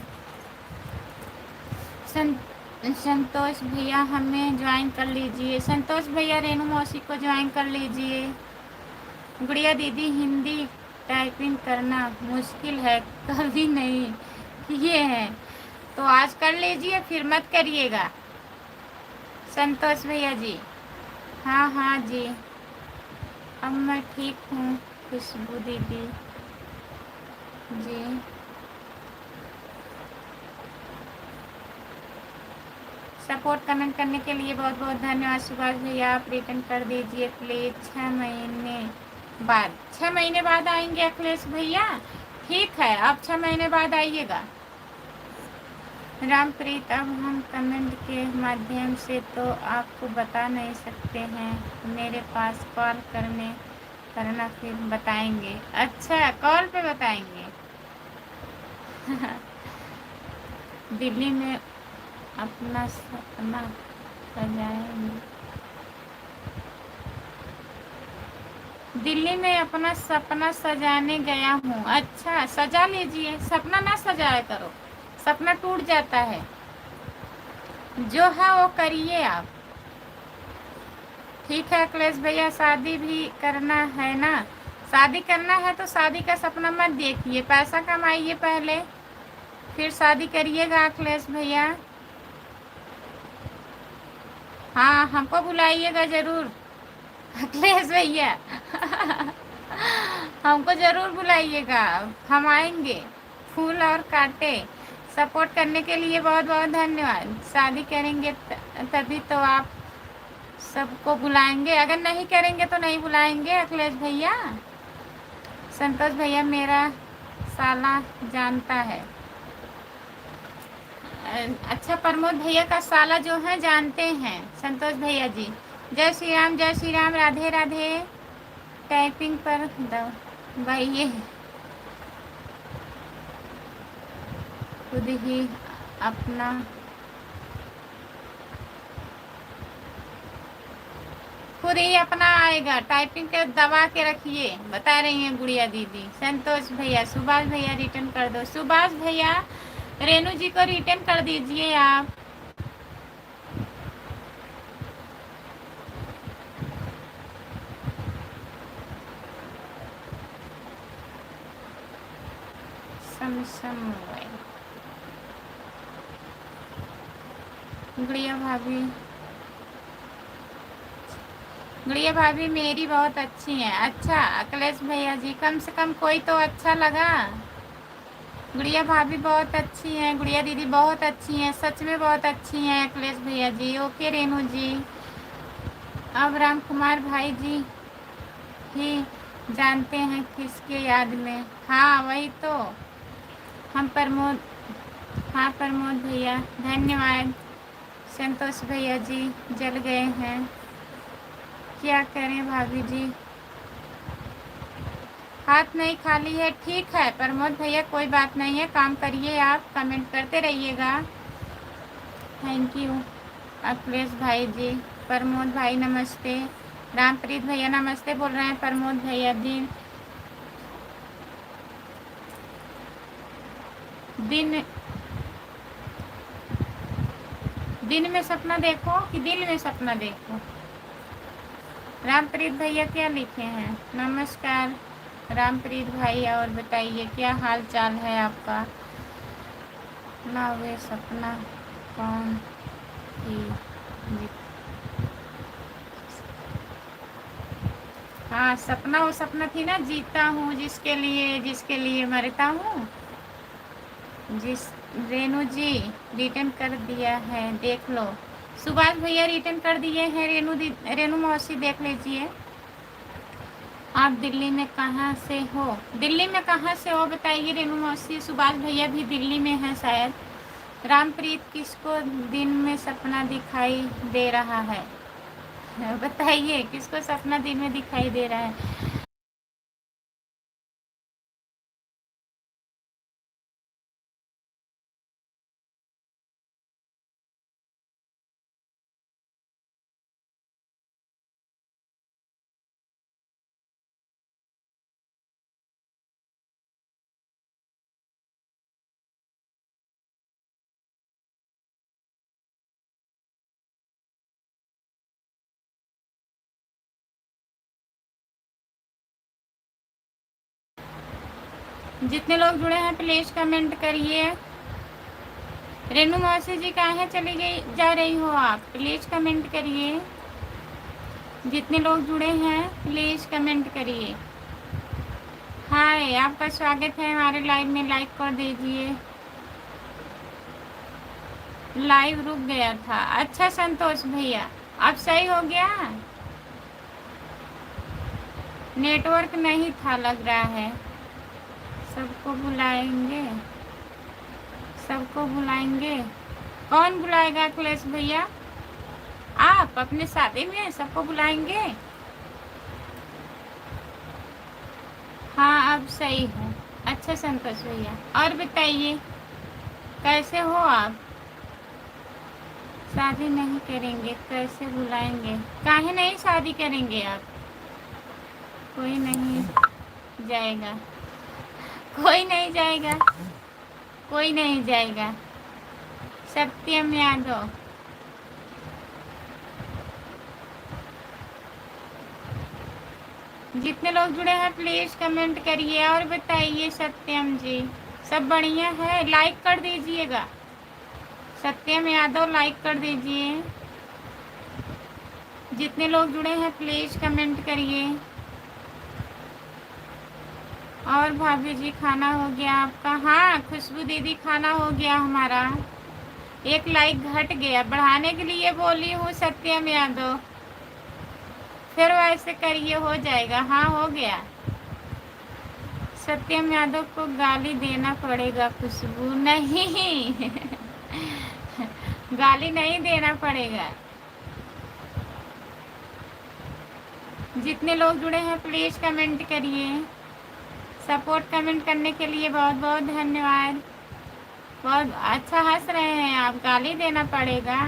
संतोष भैया हमें ज्वाइन कर लीजिए। संतोष भैया रेणु मौसी को ज्वाइन कर लीजिए। गुड़िया दीदी, हिंदी टाइपिंग करना मुश्किल है, कभी नहीं किए हैं तो आज कर लीजिए, फिर मत करिएगा। संतोष भैया जी, हाँ हाँ जी, अब मैं ठीक हूँ। खुशबू दीदी जी, सपोर्ट कमेंट करने के लिए बहुत बहुत धन्यवाद। सुभाष भैया, आप रिटर्न कर दीजिए प्लीज़। 6 महीने बाद, 6 महीने बाद आएंगे अखिलेश भैया? ठीक है, आप 6 महीने बाद आइएगा। रामप्रीत, अब हम कमेंट के माध्यम से तो आपको बता नहीं सकते हैं, मेरे पास कॉल करना फिर बताएंगे। अच्छा, कॉल पे बताएंगे। दिल्ली में अपना सपना सजाएंगे, दिल्ली में अपना सपना सजाने गया हूँ। अच्छा, सजा लीजिए, सपना ना सजाया करो, सपना टूट जाता है। जो है वो करिए आप। ठीक है अखिलेश भैया, शादी भी करना है ना? शादी करना है तो शादी का सपना मत देखिए, पैसा कमाइए पहले, फिर शादी करिएगा अखिलेश भैया। हाँ, हमको बुलाइएगा ज़रूर अखिलेश भैया। हमको ज़रूर बुलाइएगा, हम आएंगे फूल और कांटे। सपोर्ट करने के लिए बहुत बहुत धन्यवाद। शादी करेंगे तभी तो आप सबको बुलाएंगे, अगर नहीं करेंगे तो नहीं बुलाएंगे अखिलेश भैया। संतोष भैया, मेरा साला जानता है। अच्छा, प्रमोद भैया का साला जो है जानते हैं संतोष भैया जी। जय श्री राम, जय श्री राम, राधे राधे। टाइपिंग पर दबाइए, खुद ही अपना आएगा। टाइपिंग के दबा के रखिए, बता रही हैं गुड़िया दीदी। संतोष भैया, सुभाष भैया रिटर्न कर दो। सुभाष भैया, रेणु जी को रिटर्न कर दीजिए आप। गुड़िया भाभी मेरी बहुत अच्छी हैं। अच्छा अखिलेश भैया जी, कम से कम कोई तो अच्छा लगा। गुड़िया भाभी बहुत अच्छी हैं, गुड़िया दीदी बहुत अच्छी हैं, सच में बहुत अच्छी हैं अखिलेश भैया जी। ओके रेणु जी। अब राम कुमार भाई जी ही जानते हैं किसके याद में। हाँ वही तो, हम प्रमोद, हाँ प्रमोद भैया धन्यवाद। संतोष भैया जी जल गए हैं, क्या करें भाभी जी, हाथ नहीं खाली है। ठीक है प्रमोद भैया, कोई बात नहीं है, काम करिए आप, कमेंट करते रहिएगा। थैंक यू अखिलेश भाई जी। प्रमोद भाई नमस्ते। रामप्रीत भैया नमस्ते बोल रहे हैं। प्रमोद भैया दिन में सपना देखो कि दिल में सपना देखो। रामप्रीत भैया क्या लिखे हैं? नमस्कार रामप्रीत भाई, और बताइए क्या हाल चाल है आपका? ना वे सपना कौन थी? हाँ, सपना वो सपना थी ना, जीता हूँ जिसके लिए मरता हूँ। जिस रेनू जी रिटर्न कर दिया है, देख लो। सुभाष भैया रिटर्न कर दिए हैं। रेनू मौसी देख लीजिए। आप दिल्ली में कहाँ से हो? दिल्ली में कहाँ से हो बताइए रेनू मौसी। सुभाष भैया भी दिल्ली में हैं शायद। रामप्रीत, किसको दिन में सपना दिखाई दे रहा है? बताइए किसको सपना दिन में दिखाई दे रहा है? जितने लोग जुड़े हैं प्लीज कमेंट करिए। रेनू मौसी जी कहाँ चली गई जा रही हो आप? प्लीज कमेंट करिए। जितने लोग जुड़े हैं प्लीज कमेंट करिए। हाय, आपका स्वागत है हमारे लाइव में। लाइक कर दीजिए। लाइव रुक गया था। अच्छा संतोष भैया, अब सही हो गया? नेटवर्क नहीं था लग रहा है। सबको बुलाएंगे, सबको बुलाएंगे। कौन बुलाएगा अखिलेश भैया? आप अपने शादी में सबको बुलाएंगे? हाँ अब सही है। अच्छा संतोष भैया, और बताइए कैसे हो आप? शादी नहीं करेंगे, कैसे बुलाएंगे? काहे नहीं शादी करेंगे आप? कोई नहीं जाएगा, कोई नहीं जाएगा, कोई नहीं जाएगा। सत्यम यादव, जितने लोग जुड़े हैं प्लीज कमेंट करिए और बताइए। सत्यम जी, सब बढ़िया है? लाइक कर दीजिएगा। सत्यम यादव लाइक कर दीजिए। जितने लोग जुड़े हैं प्लीज कमेंट करिए। और भाभी जी खाना हो गया आपका? हाँ खुशबू दीदी खाना हो गया हमारा। एक लाइक घट गया, बढ़ाने के लिए बोली हूँ सत्यम यादव। फिर वैसे करिए, हो जाएगा। हाँ हो गया। सत्यम यादव को गाली देना पड़ेगा खुशबू? नहीं गाली नहीं देना पड़ेगा। जितने लोग जुड़े हैं प्लीज कमेंट करिए। सपोर्ट कमेंट करने के लिए बहुत बहुत धन्यवाद। बहुत अच्छा हंस रहे हैं आप। गाली देना पड़ेगा?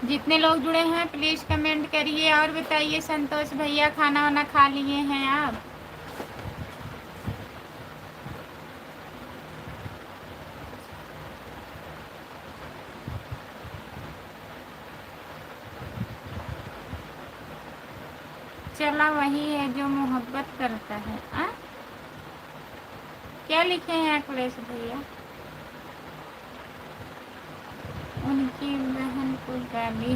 जितने लोग जुड़े हैं प्लीज कमेंट करिए और बताइए। संतोष भैया खाना वाना खा लिए हैं आप? चला वही है जो मोहब्बत करता है। क्या लिखे हैं अखिलेश भैया? उनकी बहन को गाली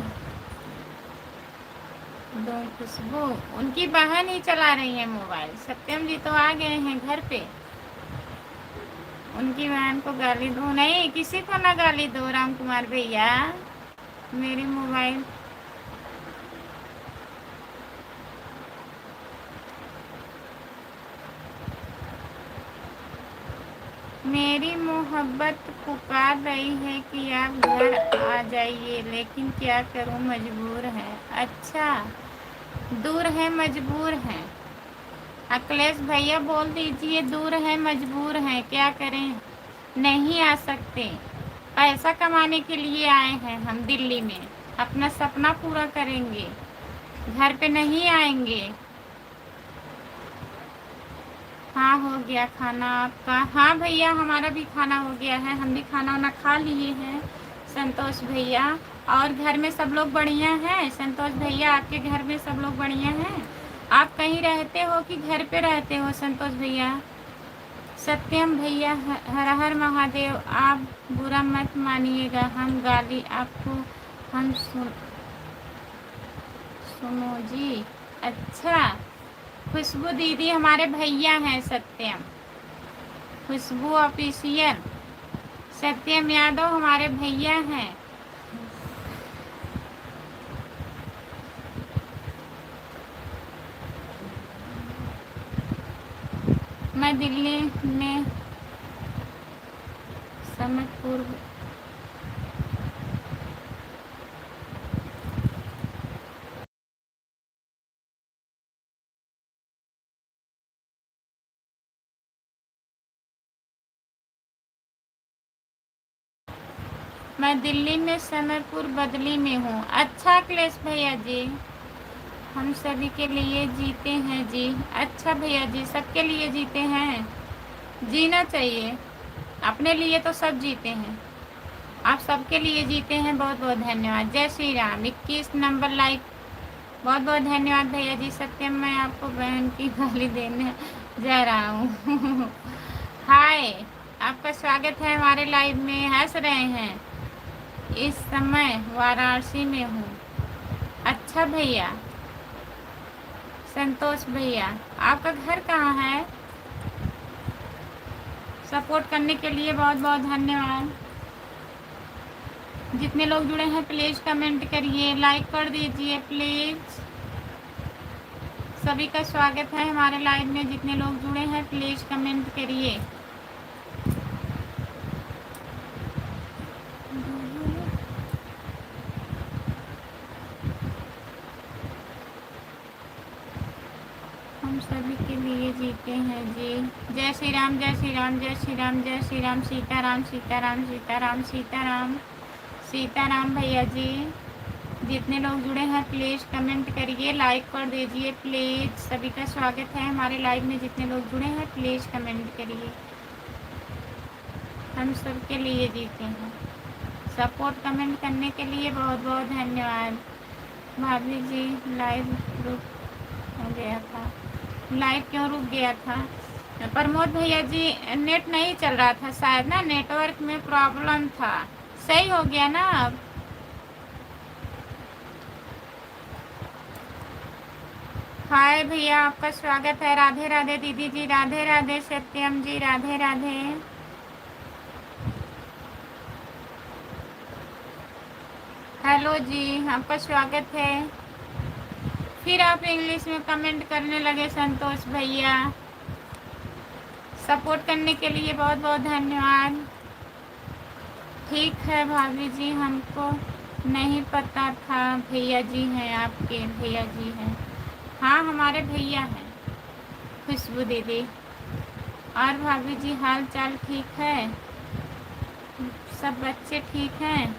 दो खुशबू? उनकी बहन ही चला रही है मोबाइल। सत्यम जी तो आ गए हैं घर पे। उनकी बहन को गाली दो? नहीं, किसी को ना गाली दो राम कुमार भैया। मेरी मोबाइल मेरी मोहब्बत पुकार रही है कि आप घर आ जाइए, लेकिन क्या करूं मजबूर है। अच्छा, दूर है मजबूर है। अखिलेश भैया बोल दीजिए दूर है मजबूर है, क्या करें, नहीं आ सकते। पैसा कमाने के लिए आए हैं हम दिल्ली में, अपना सपना पूरा करेंगे, घर पे नहीं आएंगे। हाँ हो गया खाना आपका? हाँ भैया हमारा भी खाना हो गया है, हम भी खाना वाना खा लिए हैं। संतोष भैया, और घर में सब लोग बढ़िया हैं? संतोष भैया आपके घर में सब लोग बढ़िया हैं? आप कहीं रहते हो कि घर पे रहते हो संतोष भैया? सत्यम भैया हर हर महादेव। आप बुरा मत मानिएगा, हम गाली आपको हम सुनो जी। अच्छा, खुशबू दीदी हमारे भैया हैं सत्यम। खुशबू ऑफिशियल, सत्यम यादव हमारे भैया हैं। मैं दिल्ली में समतपुर मैं दिल्ली में समयपुर बदली में हूँ। अच्छा अखिलेश भैया जी, हम सभी के लिए जीते हैं जी। अच्छा भैया जी, सबके लिए जीते हैं, जीना चाहिए, अपने लिए तो सब जीते हैं, आप सबके लिए जीते हैं। बहुत बहुत धन्यवाद। जय श्री राम। 21 नंबर लाइक, बहुत बहुत धन्यवाद भैया जी। सत्यम, मैं आपको बहन की गाली देने जा रहा हूँ। हाय, आपका स्वागत है हमारे लाइव में। हंस रहे हैं, इस समय वाराणसी में हूँ। अच्छा भैया, संतोष भैया, आपका घर कहाँ है? सपोर्ट करने के लिए बहुत बहुत धन्यवाद। जितने लोग जुड़े हैं प्लीज़ कमेंट करिए, लाइक कर दीजिए प्लीज़। सभी का स्वागत है हमारे लाइव में। जितने लोग जुड़े हैं प्लीज़ कमेंट करिए। हम सभी के लिए जीते हैं जी। जय श्री राम, जय श्री राम, जय श्री राम, जय श्री राम। सीताराम सीताराम सीताराम सीताराम सीताराम भैया जी। जितने लोग जुड़े हैं प्लीज़ कमेंट करिए, लाइक कर दीजिए प्लीज़। सभी का स्वागत है हमारे लाइव में। जितने लोग जुड़े हैं प्लीज़ कमेंट करिए। हम सब के लिए जीते हैं। सपोर्ट कमेंट करने के लिए बहुत बहुत धन्यवाद। भाभी जी, लाइव रुक हो गया था। लाइव क्यों रुक गया था? प्रमोद भैया जी, नेट नहीं चल रहा था शायद ना, नेटवर्क में प्रॉब्लम था। सही हो गया ना अब? हाय भैया, आपका स्वागत है। राधे राधे दीदी जी, राधे राधे सत्यम जी, राधे राधे। हेलो जी, आपका स्वागत है। फिर आप इंग्लिश में कमेंट करने लगे संतोष भैया। सपोर्ट करने के लिए बहुत बहुत धन्यवाद। ठीक है भाभी जी, हमको नहीं पता था भैया जी हैं, आपके भैया जी हैं। हाँ, हमारे भैया हैं खुशबू दीदी। और भाभी जी, हाल चाल ठीक है? सब बच्चे ठीक हैं?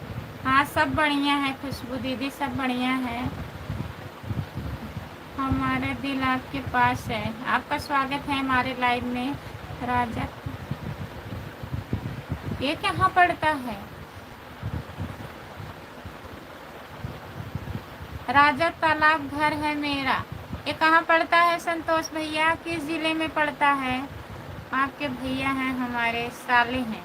हाँ, सब बढ़िया है खुशबू दीदी, सब बढ़िया है। हमारा दिल आपके पास है। आपका स्वागत है हमारे लाइव में। राजा, ये कहाँ पड़ता है? राजा तालाब घर है मेरा। ये कहाँ पड़ता है संतोष भैया? किस जिले में पड़ता है? आपके भैया हैं, हमारे साले हैं।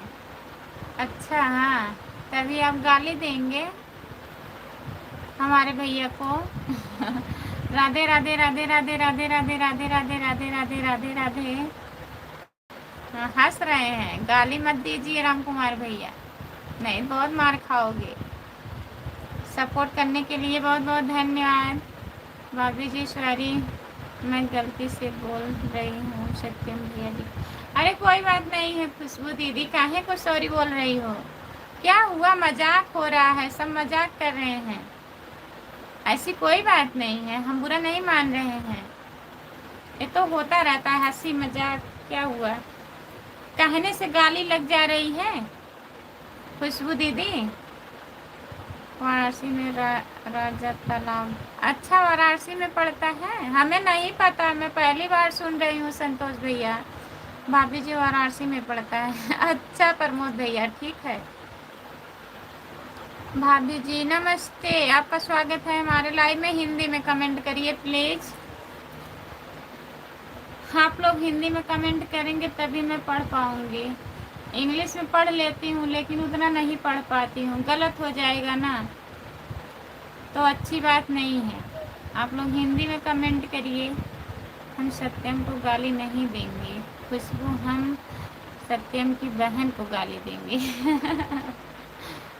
अच्छा, हाँ, तभी आप गाली देंगे हमारे भैया को। राधे राधे राधे राधे राधे राधे राधे राधे राधे राधे राधे राधे। हंस रहे हैं, गाली मत दीजिए राम कुमार भैया, नहीं बहुत मार खाओगे। सपोर्ट करने के लिए बहुत बहुत धन्यवाद। भाभी जी सॉरी, मैं गलती से बोल रही हूँ सत्यम भैया जी। अरे कोई बात नहीं है खुशबू दीदी, काहे को सॉरी बोल रही हो? क्या हुआ? मजाक हो रहा है, सब मजाक कर रहे हैं। ऐसी कोई बात नहीं है, हम बुरा नहीं मान रहे हैं। ये तो होता रहता है, हंसी मजाक। क्या हुआ? कहने से गाली लग जा रही है खुशबू दीदी? वाराणसी में राजा तालाब। अच्छा, वाराणसी में पड़ता है? हमें नहीं पता, मैं पहली बार सुन रही हूँ संतोष भैया। भाभी जी, वाराणसी में पड़ता है। अच्छा प्रमोद भैया, ठीक है। भाभी जी नमस्ते, आपका स्वागत है हमारे लाइव में। हिंदी में कमेंट करिए प्लीज़। आप लोग हिंदी में कमेंट करेंगे तभी मैं पढ़ पाऊँगी। इंग्लिश में पढ़ लेती हूँ लेकिन उतना नहीं पढ़ पाती हूँ, गलत हो जाएगा ना, तो अच्छी बात नहीं है। आप लोग हिंदी में कमेंट करिए। हम सत्यम को गाली नहीं देंगे खुशबू, हम सत्यम की बहन को गाली देंगे।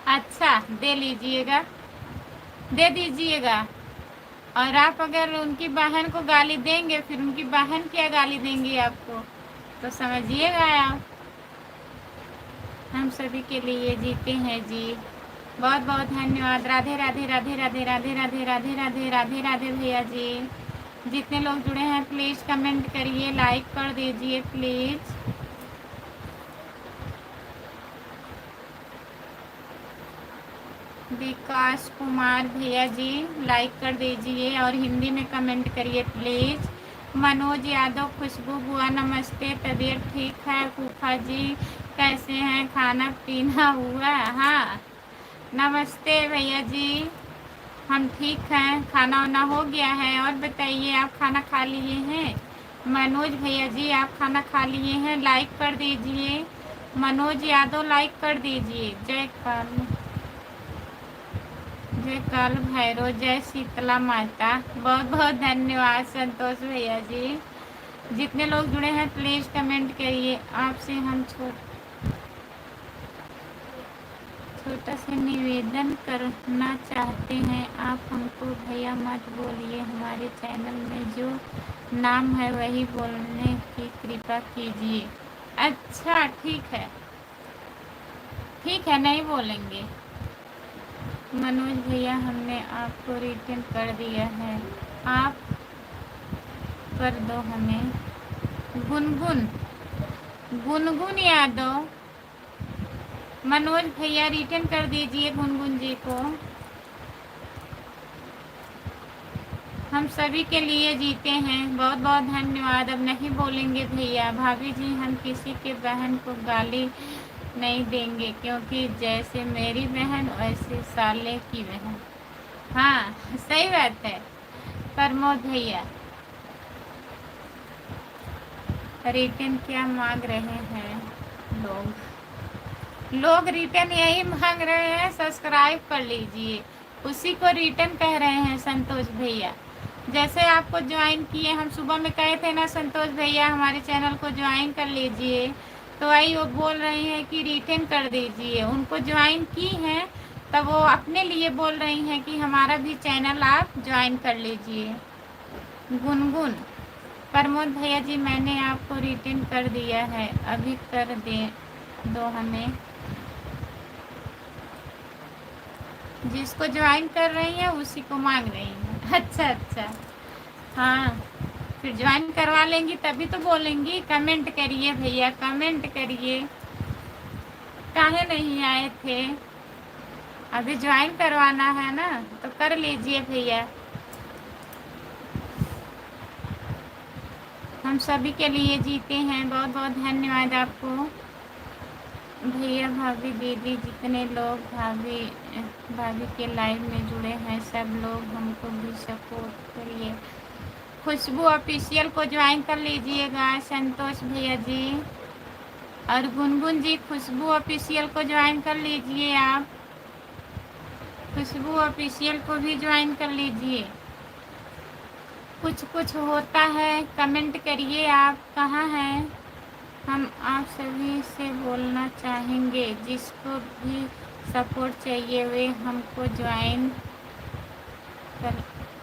अच्छा, दे लीजिएगा, दे दीजिएगा। और आप अगर उनकी बहन को गाली देंगे, फिर उनकी बहन क्या गाली देंगी आपको, तो समझिएगा आप। हम सभी के लिए जीते हैं जी। बहुत बहुत धन्यवाद। राधे राधे राधे राधे राधे राधे राधे राधे राधे राधे भैया जी। जितने लोग जुड़े हैं प्लीज़ कमेंट करिए, लाइक कर दीजिए प्लीज़। विकास कुमार भैया जी लाइक कर दीजिए और हिंदी में कमेंट करिए प्लीज़। मनोज यादव, खुशबू बुआ नमस्ते, तबीयत ठीक है? फूफा जी कैसे हैं? खाना पीना हुआ? हाँ, नमस्ते भैया जी, हम ठीक हैं, खाना वाना हो गया है। और बताइए, आप खाना खा लिए हैं? मनोज भैया जी आप खाना खा लिए हैं? लाइक कर दीजिए। मनोज यादव लाइक कर दीजिए। जय काल भैरव, जय शीतला माता। बहुत बहुत धन्यवाद संतोष भैया जी। जितने लोग जुड़े हैं प्लीज़ कमेंट करिए। आपसे हम छोटा सा निवेदन करना चाहते हैं, आप हमको भैया मत बोलिए, हमारे चैनल में जो नाम है वही बोलने की कृपा कीजिए। अच्छा ठीक है, ठीक है, नहीं बोलेंगे। मनोज भैया हमने आपको रिटर्न कर दिया है, आप कर दो हमें। गुनगुन, गुनगुन यादव, मनोज भैया रिटर्न कर दीजिए गुनगुन जी को। हम सभी के लिए जीते हैं। बहुत बहुत धन्यवाद। अब नहीं बोलेंगे भैया। भाभी जी हम किसी के बहन को गाली नहीं देंगे, क्योंकि जैसे मेरी बहन वैसे साले की बहन। हाँ सही बात है प्रमोद भैया। रिटर्न क्या मांग रहे हैं लोग रिटर्न यही मांग रहे हैं, सब्सक्राइब कर लीजिए, उसी को रिटर्न कह रहे हैं संतोष भैया। जैसे आपको ज्वाइन किए, हम सुबह में कहे थे ना संतोष भैया हमारे चैनल को ज्वाइन कर लीजिए, तो वही वो बोल रहे हैं कि रिटर्न कर दीजिए। उनको ज्वाइन की हैं तब वो अपने लिए बोल रही हैं कि हमारा भी चैनल आप ज्वाइन कर लीजिए। गुनगुन, प्रमोद भैया जी मैंने आपको रिटर्न कर दिया है, अभी कर दे दो हमें। जिसको ज्वाइन कर रही हैं उसी को मांग रही हैं। अच्छा अच्छा, हाँ फिर ज्वाइन करवा लेंगी तभी तो बोलेंगी। कमेंट करिए भैया, कमेंट करिए। काहे नहीं आए थे? अभी ज्वाइन करवाना है ना, तो कर लीजिए भैया। हम सभी के लिए जीते हैं। बहुत बहुत धन्यवाद आपको भैया, भाभी, दीदी, जितने लोग भाभी के लाइव में जुड़े हैं सब लोग हमको भी सपोर्ट करिए। खुशबू ऑफिशियल को ज्वाइन कर लीजिएगा संतोष भैया जी। और गुनगुन जी खुशबू ऑफिशियल को ज्वाइन कर लीजिए आप। खुशबू ऑफिशियल को भी ज्वाइन कर लीजिए। कुछ कुछ होता है, कमेंट करिए आप कहाँ हैं। हम आप सभी से बोलना चाहेंगे, जिसको भी सपोर्ट चाहिए वे हमको ज्वाइन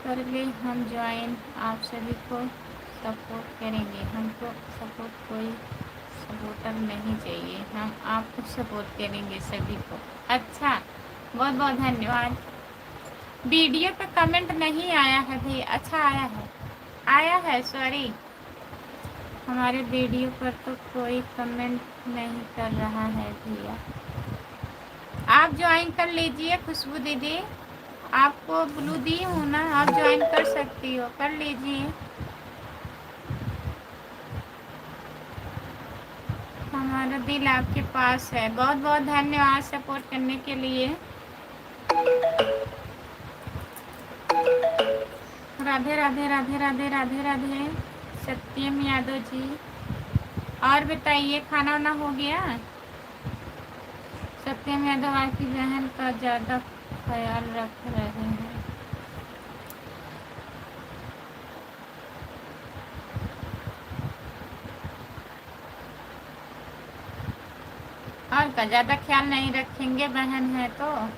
कर ले, हम ज्वाइन आप सभी को सपोर्ट करेंगे। हमको सपोर्ट कोई सपोर्टर नहीं चाहिए, हम आपको सपोर्ट करेंगे सभी को। अच्छा बहुत बहुत धन्यवाद। वीडियो पे कमेंट नहीं आया है भाई। अच्छा आया है सॉरी। हमारे वीडियो पर तो कोई कमेंट नहीं कर रहा है भैया। आप ज्वाइन कर लीजिए खुशबू दीदी, आपको ब्लू दी हूँ ना, आप ज्वाइन कर सकती हो, कर लीजिए। हमारा दिल आपके पास है। बहुत बहुत धन्यवाद सपोर्ट करने के लिए। राधे राधे राधे राधे राधे राधे। सत्यम यादव जी, और बताइए खाना वाना हो गया? सत्यम यादव आपकी बहन का ज़्यादा ख्याल रख रहे हैं। और का ज़्यादा ख्याल नहीं रखेंगे, बहन है तो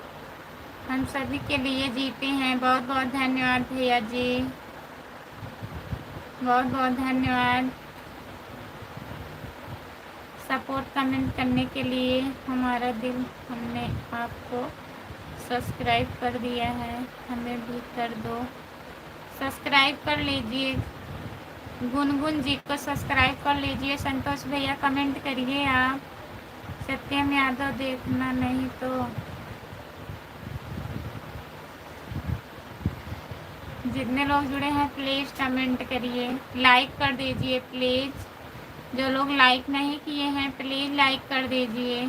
हम सभी के लिए जीते हैं। बहुत बहुत धन्यवाद भैया जी, बहुत बहुत धन्यवाद सपोर्ट कमेंट करने के लिए। हमारा दिल, हमने आपको सब्सक्राइब कर दिया है, हमें भी कर दो, सब्सक्राइब कर लीजिए। गुनगुन जी को सब्सक्राइब कर लीजिए। संतोष भैया कमेंट करिए आप। सत्यम यादव देखना नहीं तो जितने लोग जुड़े हैं प्लीज़ कमेंट करिए, लाइक कर दीजिए प्लीज़। जो लोग लाइक नहीं किए हैं प्लीज़ लाइक कर दीजिए।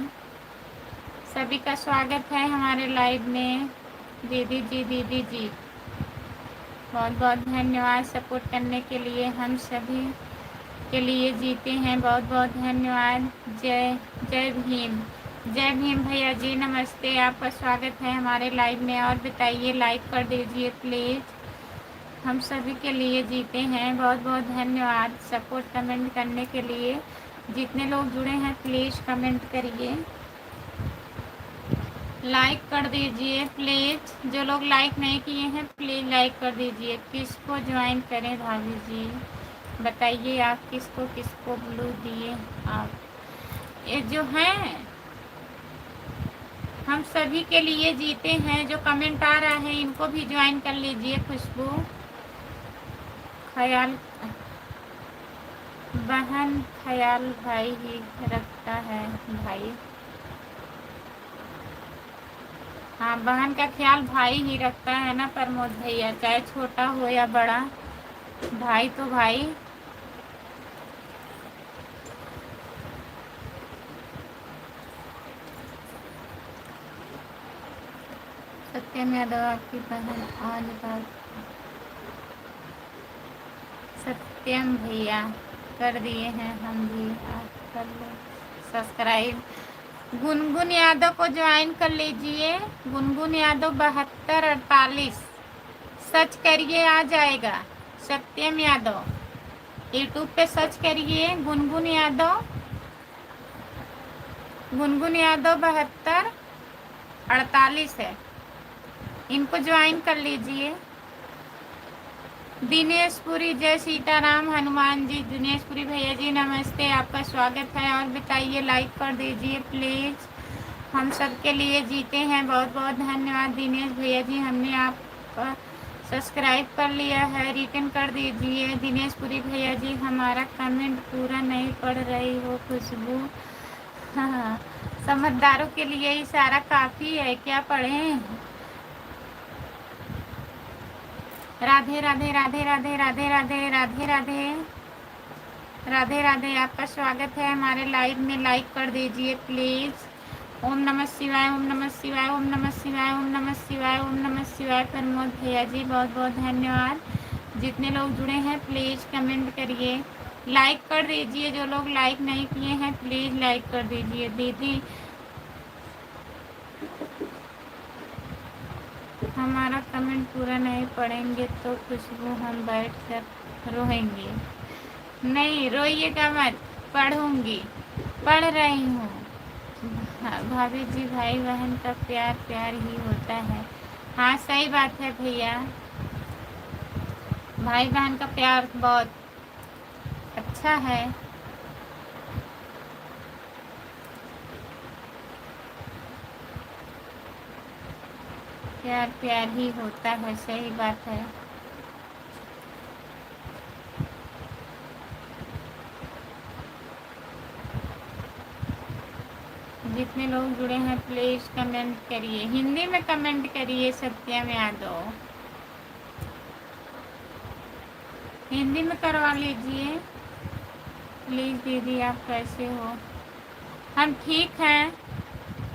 सभी का स्वागत है हमारे लाइव में। दीदी जी बहुत बहुत धन्यवाद सपोर्ट करने के लिए, हम सभी के लिए जीते हैं। बहुत बहुत धन्यवाद। जय जय भीम, जय भीम भैया जी, नमस्ते, आपका स्वागत है हमारे लाइव में। और बताइए, लाइक कर दीजिए प्लीज़, हम सभी के लिए जीते हैं। बहुत बहुत धन्यवाद सपोर्ट कमेंट करने के लिए। जितने लोग जुड़े हैं प्लीज़ कमेंट करिए, लाइक कर दीजिए प्लीज़। जो लोग लाइक नहीं किए हैं प्लीज़ लाइक कर दीजिए। किसको ज्वाइन करें भाभी जी, बताइए आप किसको ब्लू दिए आप। ये जो हैं हम सभी के लिए जीते हैं। जो कमेंट आ रहा है इनको भी ज्वाइन कर लीजिए। खुशबू ख्याल, बहन ख्याल भाई ही रखता है भाई। हाँ, बहन का ख्याल भाई ही रखता है ना प्रमोद भैया, चाहे छोटा हो या बड़ा, भाई तो भाई। सत्यम यादव आपकी बहन आज बात। सत्यम भैया कर दिए हैं हम भी, आप कर लो सब्सक्राइब। गुनगुन यादव को ज्वाइन कर लीजिए। गुनगुन यादव 7248 सर्च करिए आ जाएगा। सत्यम यादव यूट्यूब पे सर्च करिए। गुनगुन यादव 7248 है, इनको ज्वाइन कर लीजिए। दिनेश पुरी, जय सीताराम हनुमान जी। दिनेश पुरी भैया जी नमस्ते, आपका स्वागत है। और बताइए, लाइक कर दीजिए प्लीज़, हम सब के लिए जीते हैं। बहुत बहुत धन्यवाद दिनेश भैया जी, हमने आपका सब्सक्राइब कर लिया है, रिटर्न कर दीजिए। दिनेश पुरी भैया जी, हमारा कमेंट पूरा नहीं पढ़ रही हो खुशबू। हाँ, समझदारों के लिए इशारा काफ़ी है, क्या पढ़ें। राधे राधे राधे राधे राधे राधे राधे राधे राधे राधे, आपका स्वागत है हमारे लाइव में। लाइक कर दीजिए प्लीज़। ओम नमः शिवाय, ओम नमः शिवाय, ओम नमः शिवाय, ओम नमः शिवाय, ओम नमः शिवाय। प्रमोद भैया जी बहुत बहुत धन्यवाद। जितने लोग जुड़े हैं प्लीज़ कमेंट करिए, लाइक कर दीजिए। जो लोग लाइक नहीं किए हैं प्लीज़ लाइक कर दीजिए। दीदी हमारा कमेंट पूरा नहीं पढ़ेंगे तो खुशबू हम बैठ कर रोएंगे। नहीं रोइएगा मत, पढ़ूंगी, पढ़ रही हूँ। भाभी जी, भाई बहन का प्यार प्यार ही होता है। हाँ सही बात है भैया, भाई बहन का प्यार बहुत अच्छा है। प्यार प्यार ही होता है, सही बात है। जितने लोग जुड़े हैं प्लीज़ कमेंट करिए, हिंदी में कमेंट करिए। सत्यम यादव हिंदी में करवा लीजिए प्लीज़। दीदी आप कैसे हो? हम ठीक हैं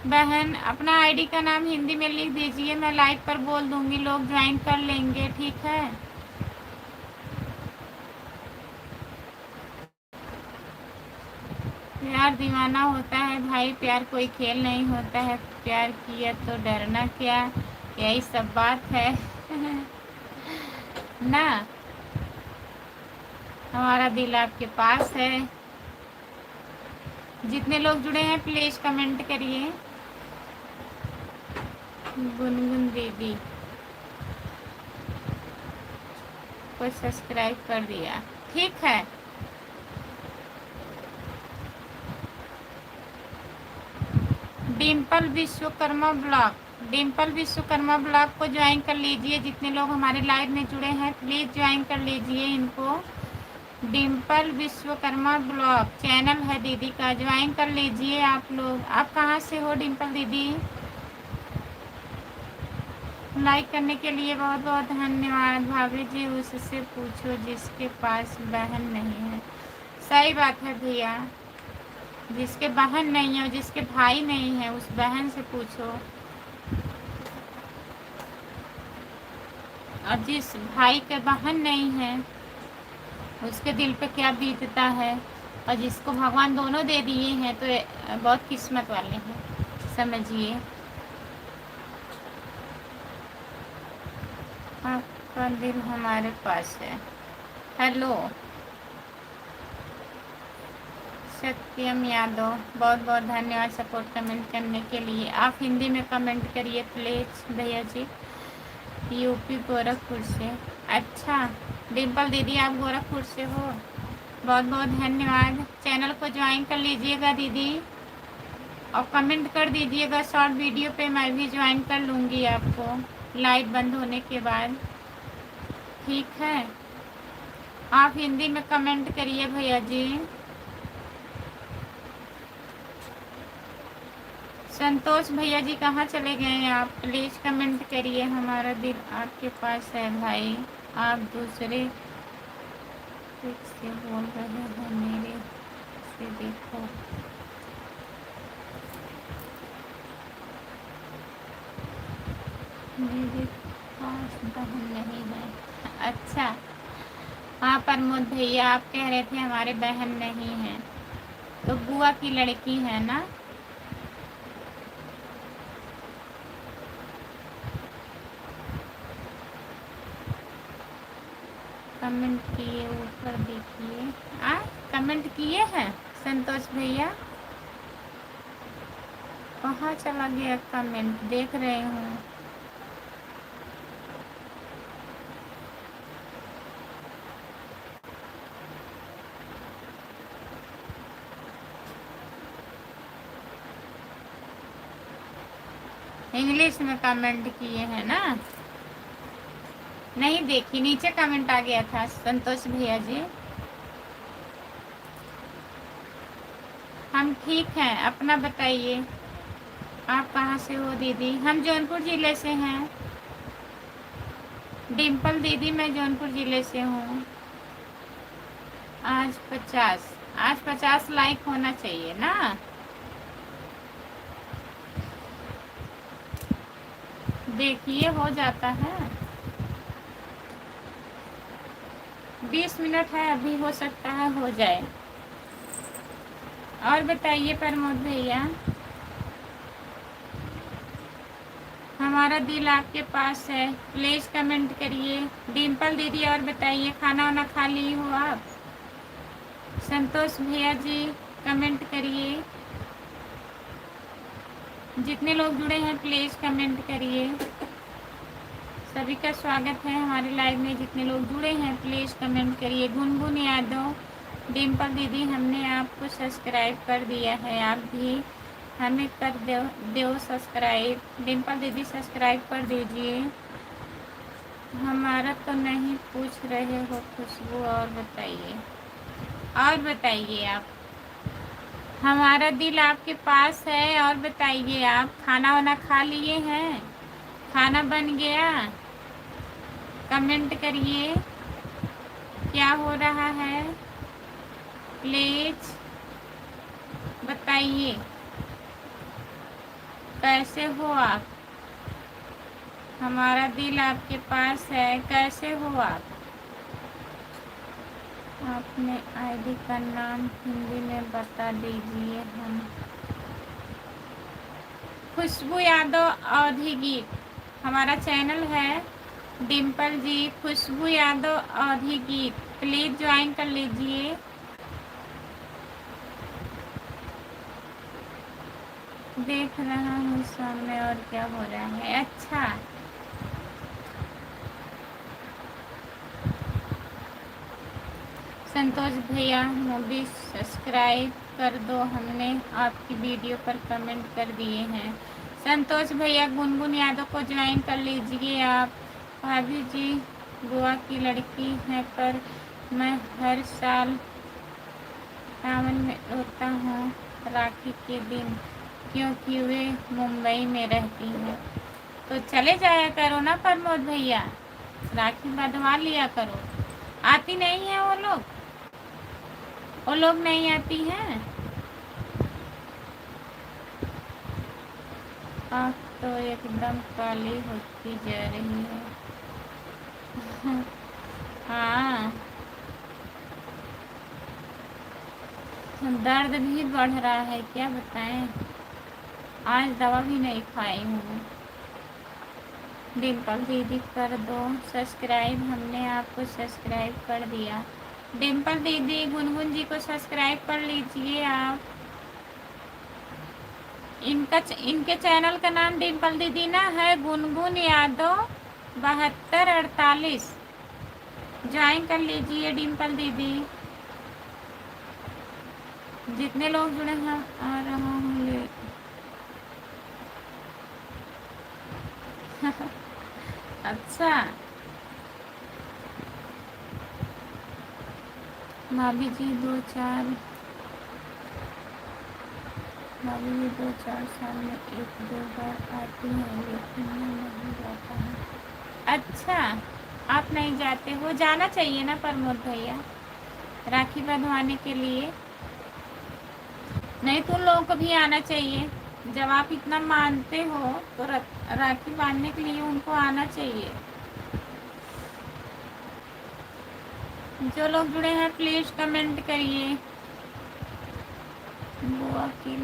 बहन। अपना आईडी का नाम हिंदी में लिख दीजिए, मैं लाइव पर बोल दूंगी, लोग ज्वाइन कर लेंगे, ठीक है। प्यार दीवाना होता है भाई, प्यार कोई खेल नहीं होता है। प्यार किया तो डरना क्या, यही सब बात है ना। हमारा दिल आपके पास है। जितने लोग जुड़े हैं प्लीज कमेंट करिए। गुनगुन दीदी को सब्सक्राइब कर दिया, ठीक है। डिम्पल विश्वकर्मा ब्लॉग, डिम्पल विश्वकर्मा ब्लॉग को ज्वाइन कर लीजिए। जितने लोग हमारे लाइव में जुड़े हैं प्लीज़ ज्वाइन कर लीजिए इनको। डिम्पल विश्वकर्मा ब्लॉग चैनल है दीदी का, ज्वाइन कर लीजिए आप लोग। आप कहाँ से हो डिम्पल दीदी? लाइक करने के लिए बहुत बहुत धन्यवाद। भाभी जी उससे पूछो जिसके पास बहन नहीं है। सही बात है भैया, जिसके बहन नहीं है, जिसके भाई नहीं है, उस बहन से पूछो। और जिस भाई के बहन नहीं है उसके दिल पे क्या बीतता है। और जिसको भगवान दोनों दे दिए हैं तो बहुत किस्मत वाले हैं, समझिए। आपका दिल हमारे पास है। हेलो सत्यम यादव, बहुत बहुत धन्यवाद सपोर्ट कमेंट करने के लिए। आप हिंदी में कमेंट करिए प्लीज़ भैया जी। यूपी गोरखपुर से, अच्छा डिम्पल दीदी आप गोरखपुर से हो, बहुत बहुत धन्यवाद। चैनल को ज्वाइन कर लीजिएगा दीदी और कमेंट कर दीजिएगा शॉर्ट वीडियो पे, मैं भी ज्वाइन कर लूँगी आपको लाइव बंद होने के बाद, ठीक है। आप हिंदी में कमेंट करिए भैया जी। संतोष भैया जी कहाँ चले गए आप? प्लीज़ कमेंट करिए। हमारा दिल आपके पास है भाई, आप दूसरे से बोल रहे हैं, मेरे से देखो। मेरे पास बहन नहीं है। अच्छा हाँ प्रमोद भैया आप कह रहे थे हमारे बहन नहीं है, तो बुआ की लड़की है ना? कमेंट किए ऊपर देखिए। कमेंट किए हैं संतोष भैया? कहाँ चला गया कमेंट? देख रहे हूँ। इंग्लिश में कमेंट किए हैं ना? नहीं देखी, नीचे कमेंट आ गया था संतोष भैया जी। हम ठीक हैं, अपना बताइए। आप कहाँ से हो दीदी? हम जौनपुर ज़िले से हैं। डिम्पल दीदी मैं जौनपुर ज़िले से हूँ। आज 50 लाइक होना चाहिए ना? देखिए हो जाता है। 20 मिनट है अभी, हो सकता है हो जाए। और बताइए प्रमोद भैया। हमारा दिल आपके पास है, प्लीज़ कमेंट करिए। डिम्पल दीदी और बताइए, खाना वाना खा ली हो आप? संतोष भैया जी कमेंट करिए। जितने लोग जुड़े हैं प्लीज़ कमेंट करिए। सभी का स्वागत है हमारे लाइव में। जितने लोग जुड़े हैं प्लीज़ कमेंट करिए। गुनगुन यादव, डिम्पल दीदी हमने आपको सब्सक्राइब कर दिया है, आप भी हमें कर दो सब्सक्राइब। डिम्पल दीदी सब्सक्राइब कर दीजिए। हमारा तो नहीं पूछ रहे हो खुशबू, और बताइए। और बताइए आप। हमारा दिल आपके पास है। और बताइए आप खाना वाना खा लिए हैं? खाना बन गया? कमेंट करिए क्या हो रहा है, प्लीज बताइए। कैसे हो आप? हमारा दिल आपके पास है, कैसे हो आप? अपने आईडी का नाम हिंदी में बता दीजिए। हम खुशबू यादव अवधी गीत हमारा चैनल है। डिम्पल जी खुशबू यादव अवधी गीत प्लीज़ ज्वाइन कर लीजिए। देख रहा हूँ सामने और क्या हो रहा है। अच्छा, संतोष भैया मूवी सब्सक्राइब कर दो, हमने आपकी वीडियो पर कमेंट कर दिए हैं। संतोष भैया गुनगुन यादव को ज्वाइन कर लीजिए आप। भाभी जी बुआ की लड़की है, पर मैं हर साल सावन में रोता हूँ राखी के दिन, क्योंकि वे मुंबई में रहती हैं। तो चले जाया करो ना प्रमोद भैया, राखी बंधवा लिया करो। आती नहीं है वो लोग नहीं आती हैं। आँख तो एकदम काली होती जा रही है। हाँ, दर्द भी बढ़ रहा है, क्या बताएं। आज दवा भी नहीं खाई हूँ। डिम्पल दीदी कर दो सब्सक्राइब, हमने आपको सब्सक्राइब कर दिया। डिम्पल दीदी गुनगुन जी को सब्सक्राइब कर लीजिए आप। इनके चैनल का नाम डिम्पल दीदी ना है, गुनगुन यादव 7248। ज्वाइन कर लीजिए डिम्पल दीदी। जितने लोग जुड़े हैं आ रहा हूँ ले। अच्छा, भाभी जी दो चार साल में एक दो बार आती हैं, लेकिन मैं नहीं जाता हूँ। अच्छा, आप नहीं जाते हो, जाना चाहिए ना प्रमोद भैया राखी बंधवाने के लिए। नहीं तो उन लोगों को भी आना चाहिए। जब आप इतना मानते हो तो राखी बांधने के लिए उनको आना चाहिए। जो लोग जुड़े हैं प्लीज कमेंट करिए। बुआ की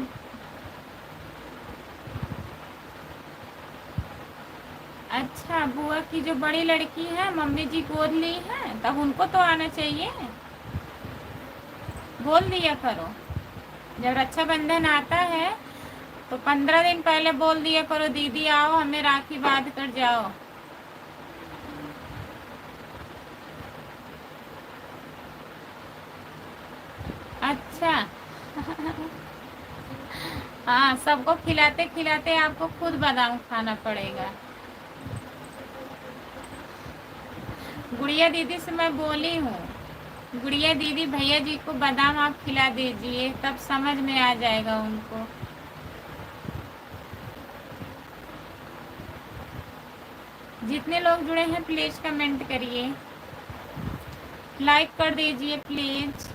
अच्छा, बुआ की जो बड़ी लड़की है मम्मी जी गोद ली है, तब उनको तो आना चाहिए। बोल दिया करो, जब रक्षाबंधन आता है तो 15 दिन पहले बोल दिया करो, दीदी आओ हमें राखी बांध कर जाओ। अच्छा। हाँ, सबको खिलाते खिलाते आपको खुद बादाम खाना पड़ेगा। गुड़िया दीदी से मैं बोली हूँ, गुड़िया दीदी भैया जी को बादाम आप खिला दीजिए, तब समझ में आ जाएगा उनको। जितने लोग जुड़े हैं प्लीज कमेंट करिए, लाइक कर दीजिए प्लीज।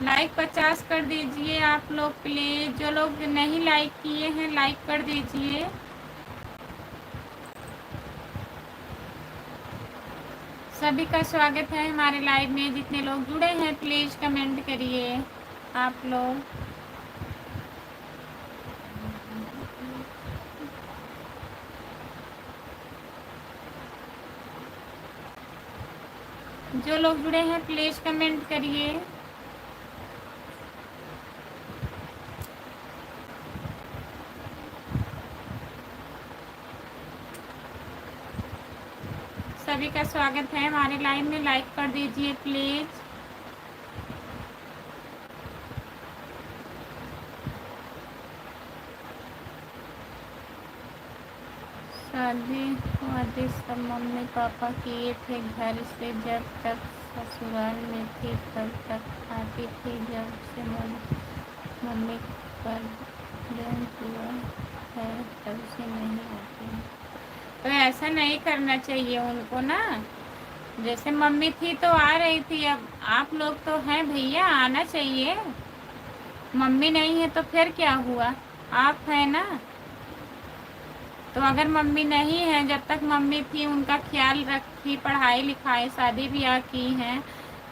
लाइक 50 कर दीजिए आप लोग प्लीज। जो लोग नहीं लाइक किए हैं लाइक कर दीजिए। सभी का स्वागत है हमारे लाइव में। जितने लोग जुड़े हैं प्लीज कमेंट करिए आप लोग। जो लोग जुड़े हैं प्लीज कमेंट करिए। सभी का स्वागत है हमारे लाइव में, लाइक कर दीजिए प्लीज। शादी वादी सब मम्मी पापा किए थे घर से, जब तक ससुराल में थी तब तक आती थी, जब से मम्मी पर जन्म हुआ है तब से नहीं आती। तो ऐसा नहीं करना चाहिए उनको ना, जैसे मम्मी थी तो आ रही थी, अब आप लोग तो हैं भैया, आना चाहिए। मम्मी नहीं है तो फिर क्या हुआ, आप है ना। तो अगर मम्मी नहीं है, जब तक मम्मी थी उनका ख्याल रखी, पढ़ाई लिखाई शादी ब्याह की हैं,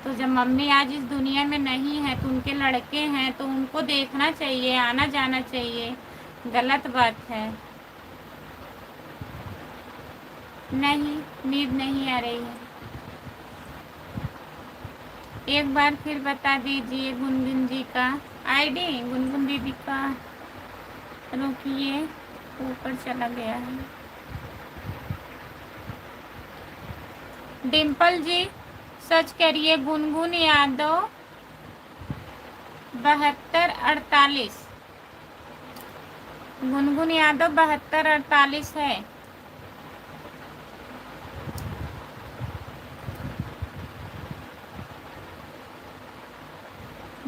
तो जब मम्मी आज इस दुनिया में नहीं है तो उनके लड़के हैं तो उनको देखना चाहिए, आना जाना चाहिए। गलत बात है। नहीं, नींद नहीं आ रही है। एक बार फिर बता दीजिए गुनगुन जी का आईडी, गुनगुन दीदी का। रुकिए, ऊपर चला गया है। डिम्पल जी सर्च करिए गुनगुन यादव 7248। गुनगुन यादव 7248 है।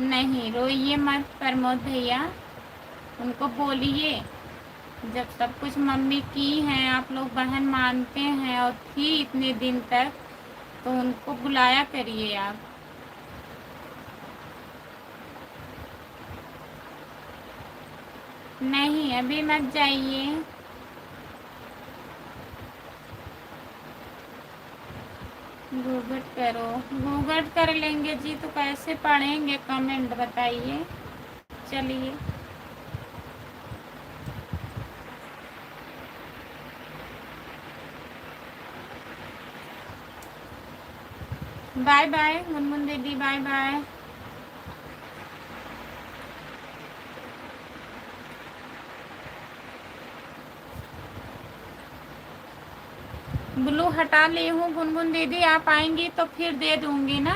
नहीं रोइए मत प्रमोद भैया, उनको बोलिए जब सब कुछ मम्मी की हैं, आप लोग बहन मानते हैं और थी इतने दिन तक, तो उनको बुलाया करिए आप। नहीं अभी मत जाइए। गूगल करो, गूगल कर लेंगे जी तो कैसे पढ़ेंगे कमेंट बताइए। चलिए बाय बाय मुनमुन दीदी, बाय बाय। ब्लू हटा ली हूँ गुनगुन दीदी, आप आएंगी तो फिर दे दूंगी ना,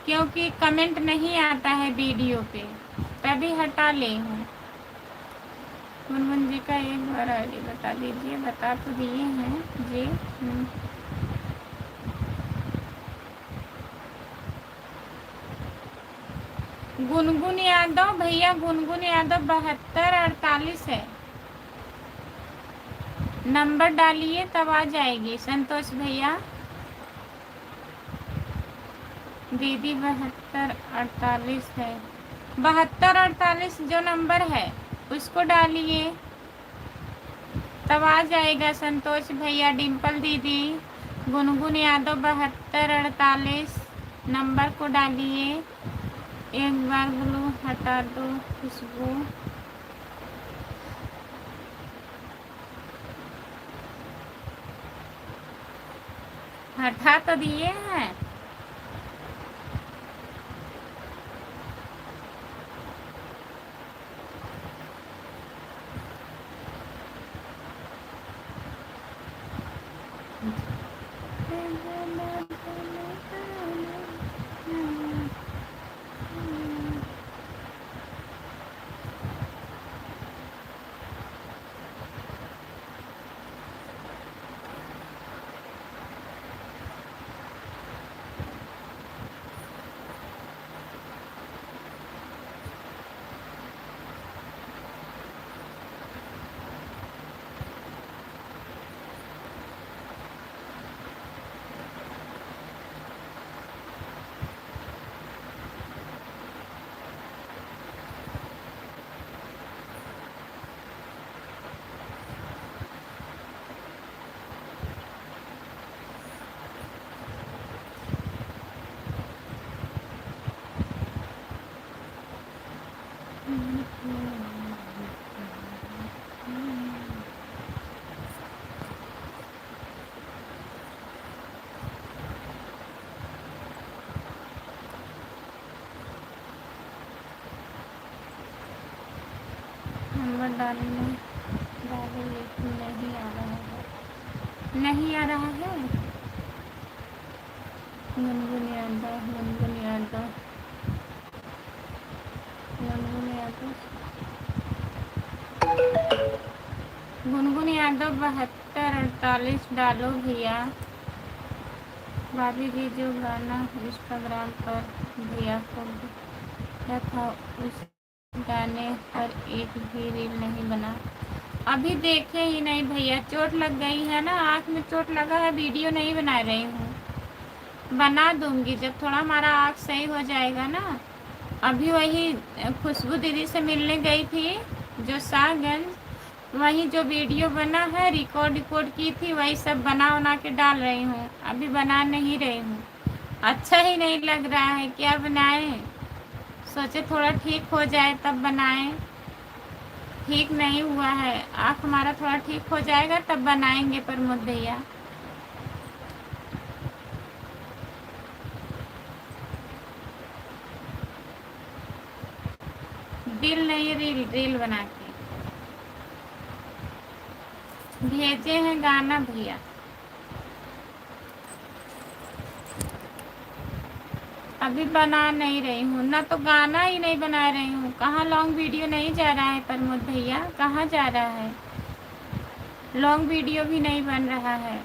क्योंकि कमेंट नहीं आता है वीडियो पे, तभी हटा ली हूँ। गुनगुन जी का एक बार आईडी बता दीजिए। बता तो दिए हैं जी। गुनगुन यादव भैया, गुनगुन यादव 7248 है। नंबर डालिए तब आ जाएगी। संतोष भैया दीदी 7248 है। 7248 जो नंबर है उसको डालिए तब आ जाएगा संतोष भैया। डिम्पल दीदी गुनगुन यादव 7248 नंबर को डालिए। एक बार ब्लू हटा दो खुशबू। हटा तो दिए हैं। नंबर डालने डाले लेकिन नहीं आ रहा है, नहीं आ रहा है। गुनगुन यादव, गुनगुन यादव, गुनगुन यादव, गुनगुन यादव 7248 डालो भैया। भाभी जी जो गाना इंस्टाग्राम पर भैया को क्या था, उस गाने पर एक भी रील नहीं बना। अभी देखे ही नहीं भैया, चोट लग गई है ना, आँख में चोट लगा है, वीडियो नहीं बना रही हूँ। बना दूंगी जब थोड़ा हमारा आँख सही हो जाएगा ना। अभी वही खुशबू दीदी से मिलने गई थी जो शाहगंज, वही जो वीडियो बना है रिकॉर्ड की थी, वही सब बना के डाल रही हूँ। अभी बना नहीं रही हूँ, अच्छा ही नहीं लग रहा है, क्या बनाएं, सोचे थोड़ा ठीक हो जाए तब बनाएं। ठीक नहीं हुआ है, आँख हमारा थोड़ा ठीक हो जाएगा तब बनाएंगे प्रमोद भैया। दिल नहीं, रील रील बना के भेजे हैं गाना भैया। अभी बना नहीं रही हूँ ना, तो गाना ही नहीं बना रही हूँ। कहाँ लॉन्ग वीडियो नहीं जा रहा है प्रमोद भैया, कहाँ जा रहा है? लॉन्ग वीडियो भी नहीं बन रहा है।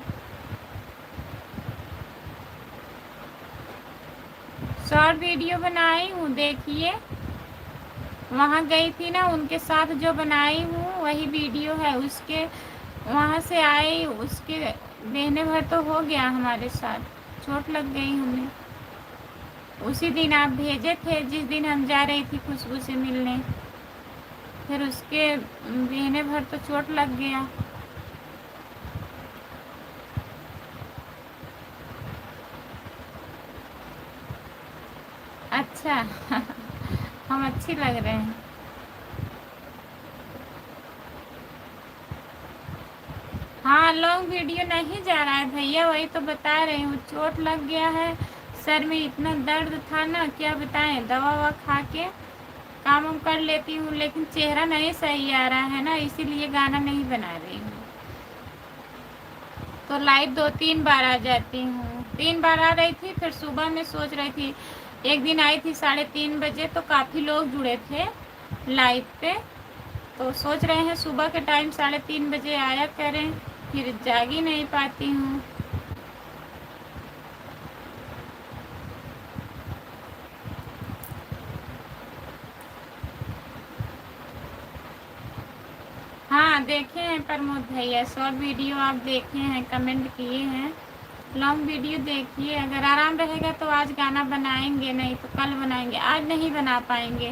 शॉर्ट वीडियो बनाई हूँ, देखिए वहाँ गई थी ना, उनके साथ जो बनाई हूँ वही वीडियो है। उसके वहाँ से आई, उसके महीने भर तो हो गया हमारे साथ, चोट लग गई हमें। उसी दिन आप भेजे थे जिस दिन हम जा रही थी खुशबू से मिलने, फिर उसके महीने भर तो चोट लग गया। अच्छा हम अच्छी लग रहे हैं। हाँ लॉन्ग वीडियो नहीं जा रहा है भैया, वही तो बता रही हूँ, चोट लग गया है। सर में इतना दर्द था ना, क्या बताएं। दवा ववा खा के काम वाम कर लेती हूँ, लेकिन चेहरा नहीं सही आ रहा है ना, इसीलिए गाना नहीं बना रही हूँ। तो लाइव 2-3 बार आ जाती हूँ, 3 बार आ रही थी। फिर सुबह में सोच रही थी, एक दिन आई थी 3:30 बजे, तो काफ़ी लोग जुड़े थे लाइव पे, तो सोच रहे हैं सुबह के टाइम 3:30 बजे आया करें, फिर जाग ही नहीं पाती हूँ। हाँ देखे हैं प्रमोद भैया, शॉर्ट वीडियो आप देखे हैं, कमेंट किए हैं। लॉन्ग वीडियो देखिए, अगर आराम रहेगा तो आज गाना बनाएंगे, नहीं तो कल बनाएंगे। आज नहीं बना पाएंगे,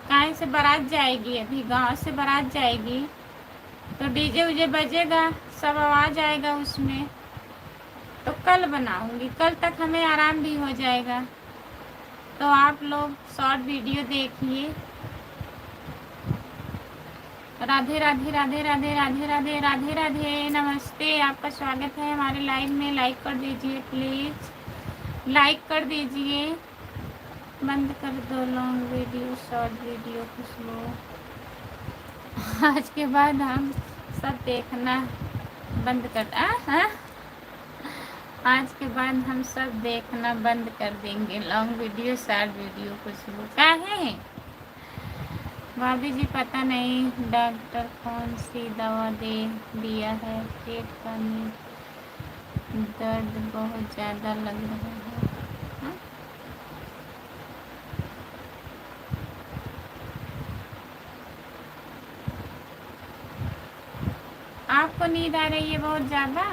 कहीं से बारात जाएगी, अभी गांव से बारात जाएगी, तो डीजे उजे बजेगा, सब आवाज़ आएगा उसमें, तो कल बनाऊंगी। कल तक हमें आराम भी हो जाएगा। तो आप लोग शॉर्ट वीडियो देखिए। राधे राधे राधे राधे राधे राधे राधे राधे, नमस्ते, आपका स्वागत है हमारे लाइव में। लाइक कर दीजिए प्लीज़, लाइक कर दीजिए। बंद कर दो लॉन्ग वीडियो, शॉर्ट वीडियो कुछ लो। आज के बाद हम सब देखना बंद कर आज के बाद हम सब देखना बंद कर देंगे, लॉन्ग वीडियो शॉर्ट वीडियो कुछ लो। क्या है भाभी जी, पता नहीं डॉक्टर कौन सी दवा दे दिया है, पेट का दर्द बहुत ज़्यादा लग रहा है। हा? आपको नींद आ रही है बहुत ज़्यादा?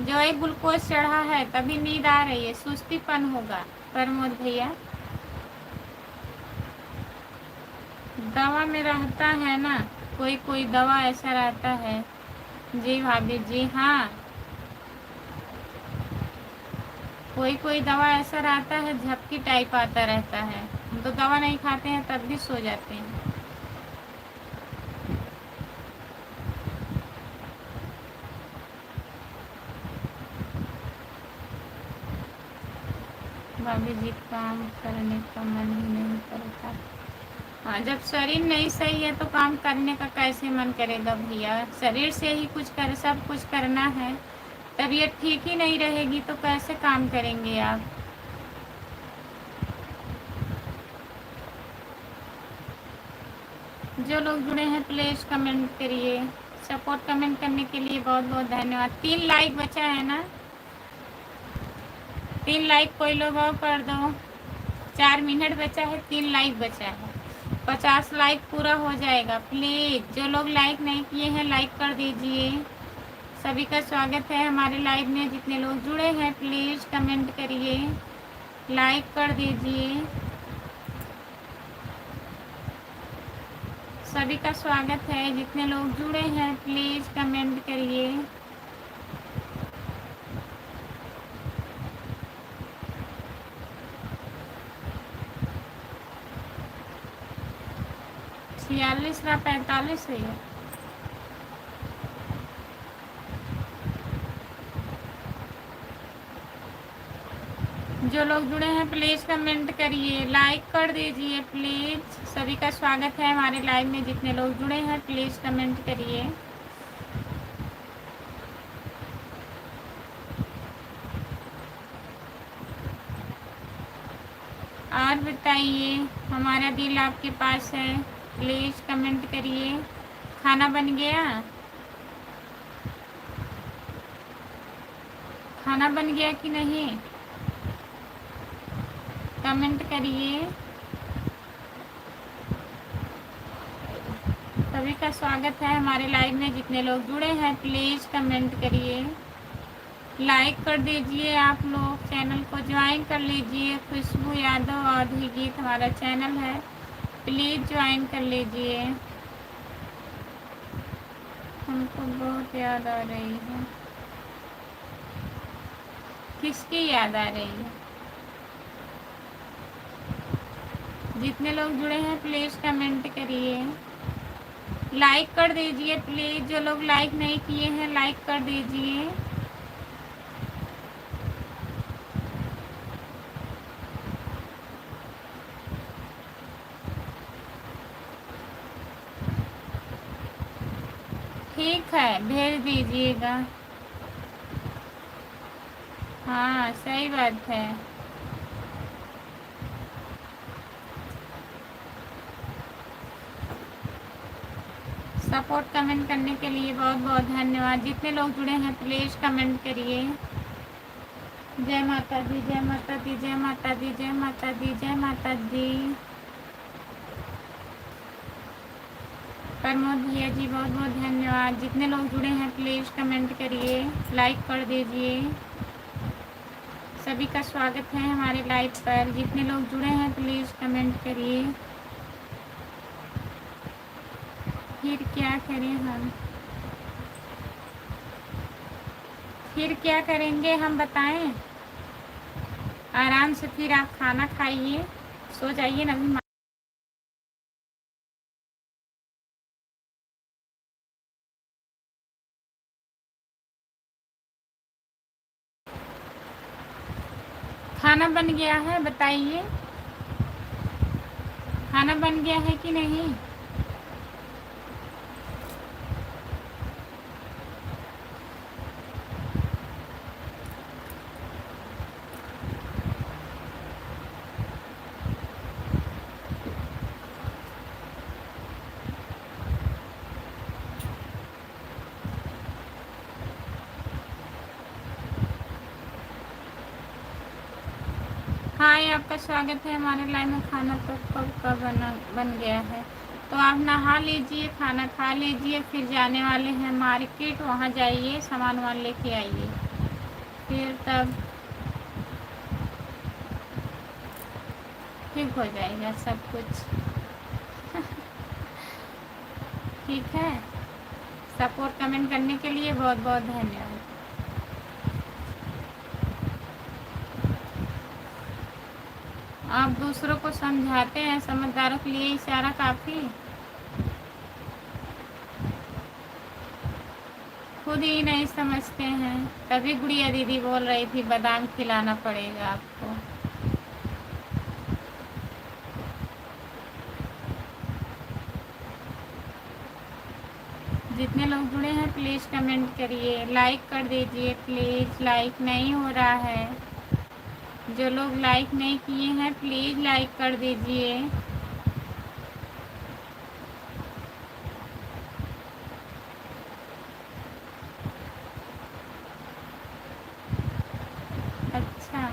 जो एक ग्लूकोज चढ़ा है तभी नींद आ रही है, सुस्तीपन होगा प्रमोद भैया। दवा में रहता है ना, कोई कोई दवा ऐसा रहता है। जी भाभी जी, हाँ कोई कोई दवा ऐसा रहता है, झपकी टाइप आता रहता है। हम तो दवा नहीं खाते हैं तब भी सो जाते हैं। भाभी जी काम करने का मन ही नहीं करता। हाँ जब शरीर नहीं सही है तो काम करने का कैसे मन करेगा भैया? शरीर से ही कुछ कर, सब कुछ करना है। तबीयत ठीक ही नहीं रहेगी तो कैसे काम करेंगे आप? जो लोग जुड़े हैं प्लीज़ कमेंट करिए। सपोर्ट कमेंट करने के लिए बहुत बहुत धन्यवाद। 3 लाइक बचा है ना, 3 लाइक कोई लोग और कर दो। 4 मिनट बचा है, 3 लाइक बचा है, 50 लाइक पूरा हो जाएगा। प्लीज़ जो लोग लाइक नहीं किए हैं लाइक कर दीजिए। सभी का स्वागत है हमारे लाइव में। जितने लोग जुड़े हैं प्लीज़ कमेंट करिए, लाइक कर दीजिए। सभी का स्वागत है, जितने लोग जुड़े हैं प्लीज़ कमेंट करिए। छियालीस या 45 है। जो लोग जुड़े हैं प्लीज़ कमेंट करिए, लाइक कर दीजिए प्लीज़। सभी का स्वागत है हमारे लाइव में। जितने लोग जुड़े हैं प्लीज़ कमेंट करिए। और बताइए, हमारा दिल आपके पास है, प्लीज़ कमेंट करिए। खाना बन गया? खाना बन गया कि नहीं? कमेंट करिए। सभी का स्वागत है हमारे लाइव में। जितने लोग जुड़े हैं प्लीज़ कमेंट करिए, लाइक कर दीजिए। आप लोग चैनल को ज्वाइन कर लीजिए। खुशबू यादव अवधी गीत हमारा चैनल है, प्लीज़ ज्वाइन कर लीजिए। हमको बहुत याद आ रही है। किसकी याद आ रही है? जितने लोग जुड़े हैं प्लीज़ कमेंट करिए, लाइक कर दीजिए प्लीज़। जो लोग लाइक नहीं किए हैं लाइक कर दीजिए। ठीक है, भेज दीजिएगा। हाँ सही बात है। सपोर्ट कमेंट करने के लिए बहुत बहुत धन्यवाद। जितने लोग जुड़े हैं प्लीज़ कमेंट करिए। जय माता दी, जय माता दी, जय माता दी, जय माता दी, जय माता दी। प्रमोद भैया जी बहुत बहुत धन्यवाद। जितने लोग जुड़े हैं प्लीज़ कमेंट करिए, लाइक कर दीजिए। सभी का स्वागत है हमारे लाइव पर। जितने लोग जुड़े हैं प्लीज़ कमेंट करिए। फिर क्या करें हम? फिर क्या करेंगे हम बताएं? आराम से फिर आप खाना खाइए, सो जाइए ना। अभी खाना बन गया है, बताइए खाना बन गया है कि नहीं? हाय, आपका स्वागत है हमारे लाइव में। खाना तो कब का बन गया है। तो आप नहा लीजिए, खाना खा लीजिए, फिर जाने वाले हैं मार्केट। वहाँ जाइए, सामान वामान लेके आइए, फिर तब ठीक हो जाएगा सब कुछ। ठीक है, सपोर्ट कमेंट करने के लिए बहुत बहुत धन्यवाद। आप दूसरों को समझाते हैं, समझदारों के लिए इशारा काफ़ी। खुद ही नहीं समझते हैं। तभी गुड़िया दीदी बोल रही थी बादाम खिलाना पड़ेगा आपको। जितने लोग जुड़े हैं प्लीज़ कमेंट करिए, लाइक कर दीजिए प्लीज़। लाइक नहीं हो रहा है। जो लोग लाइक नहीं किए हैं प्लीज़ लाइक कर दीजिए। अच्छा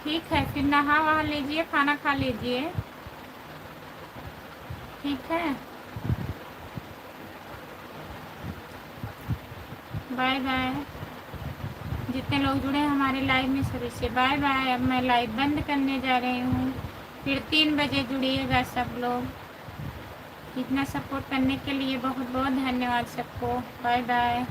ठीक है, फिर नहा वहा लीजिए, खाना खा लीजिए। ठीक है, बाय बाय। जितने लोग जुड़े हैं हमारे लाइव में सभी से बाय बाय। अब मैं लाइव बंद करने जा रही हूँ, फिर 3 बजे जुड़िएगा सब लोग। इतना सपोर्ट करने के लिए बहुत बहुत धन्यवाद सबको। Bye bye.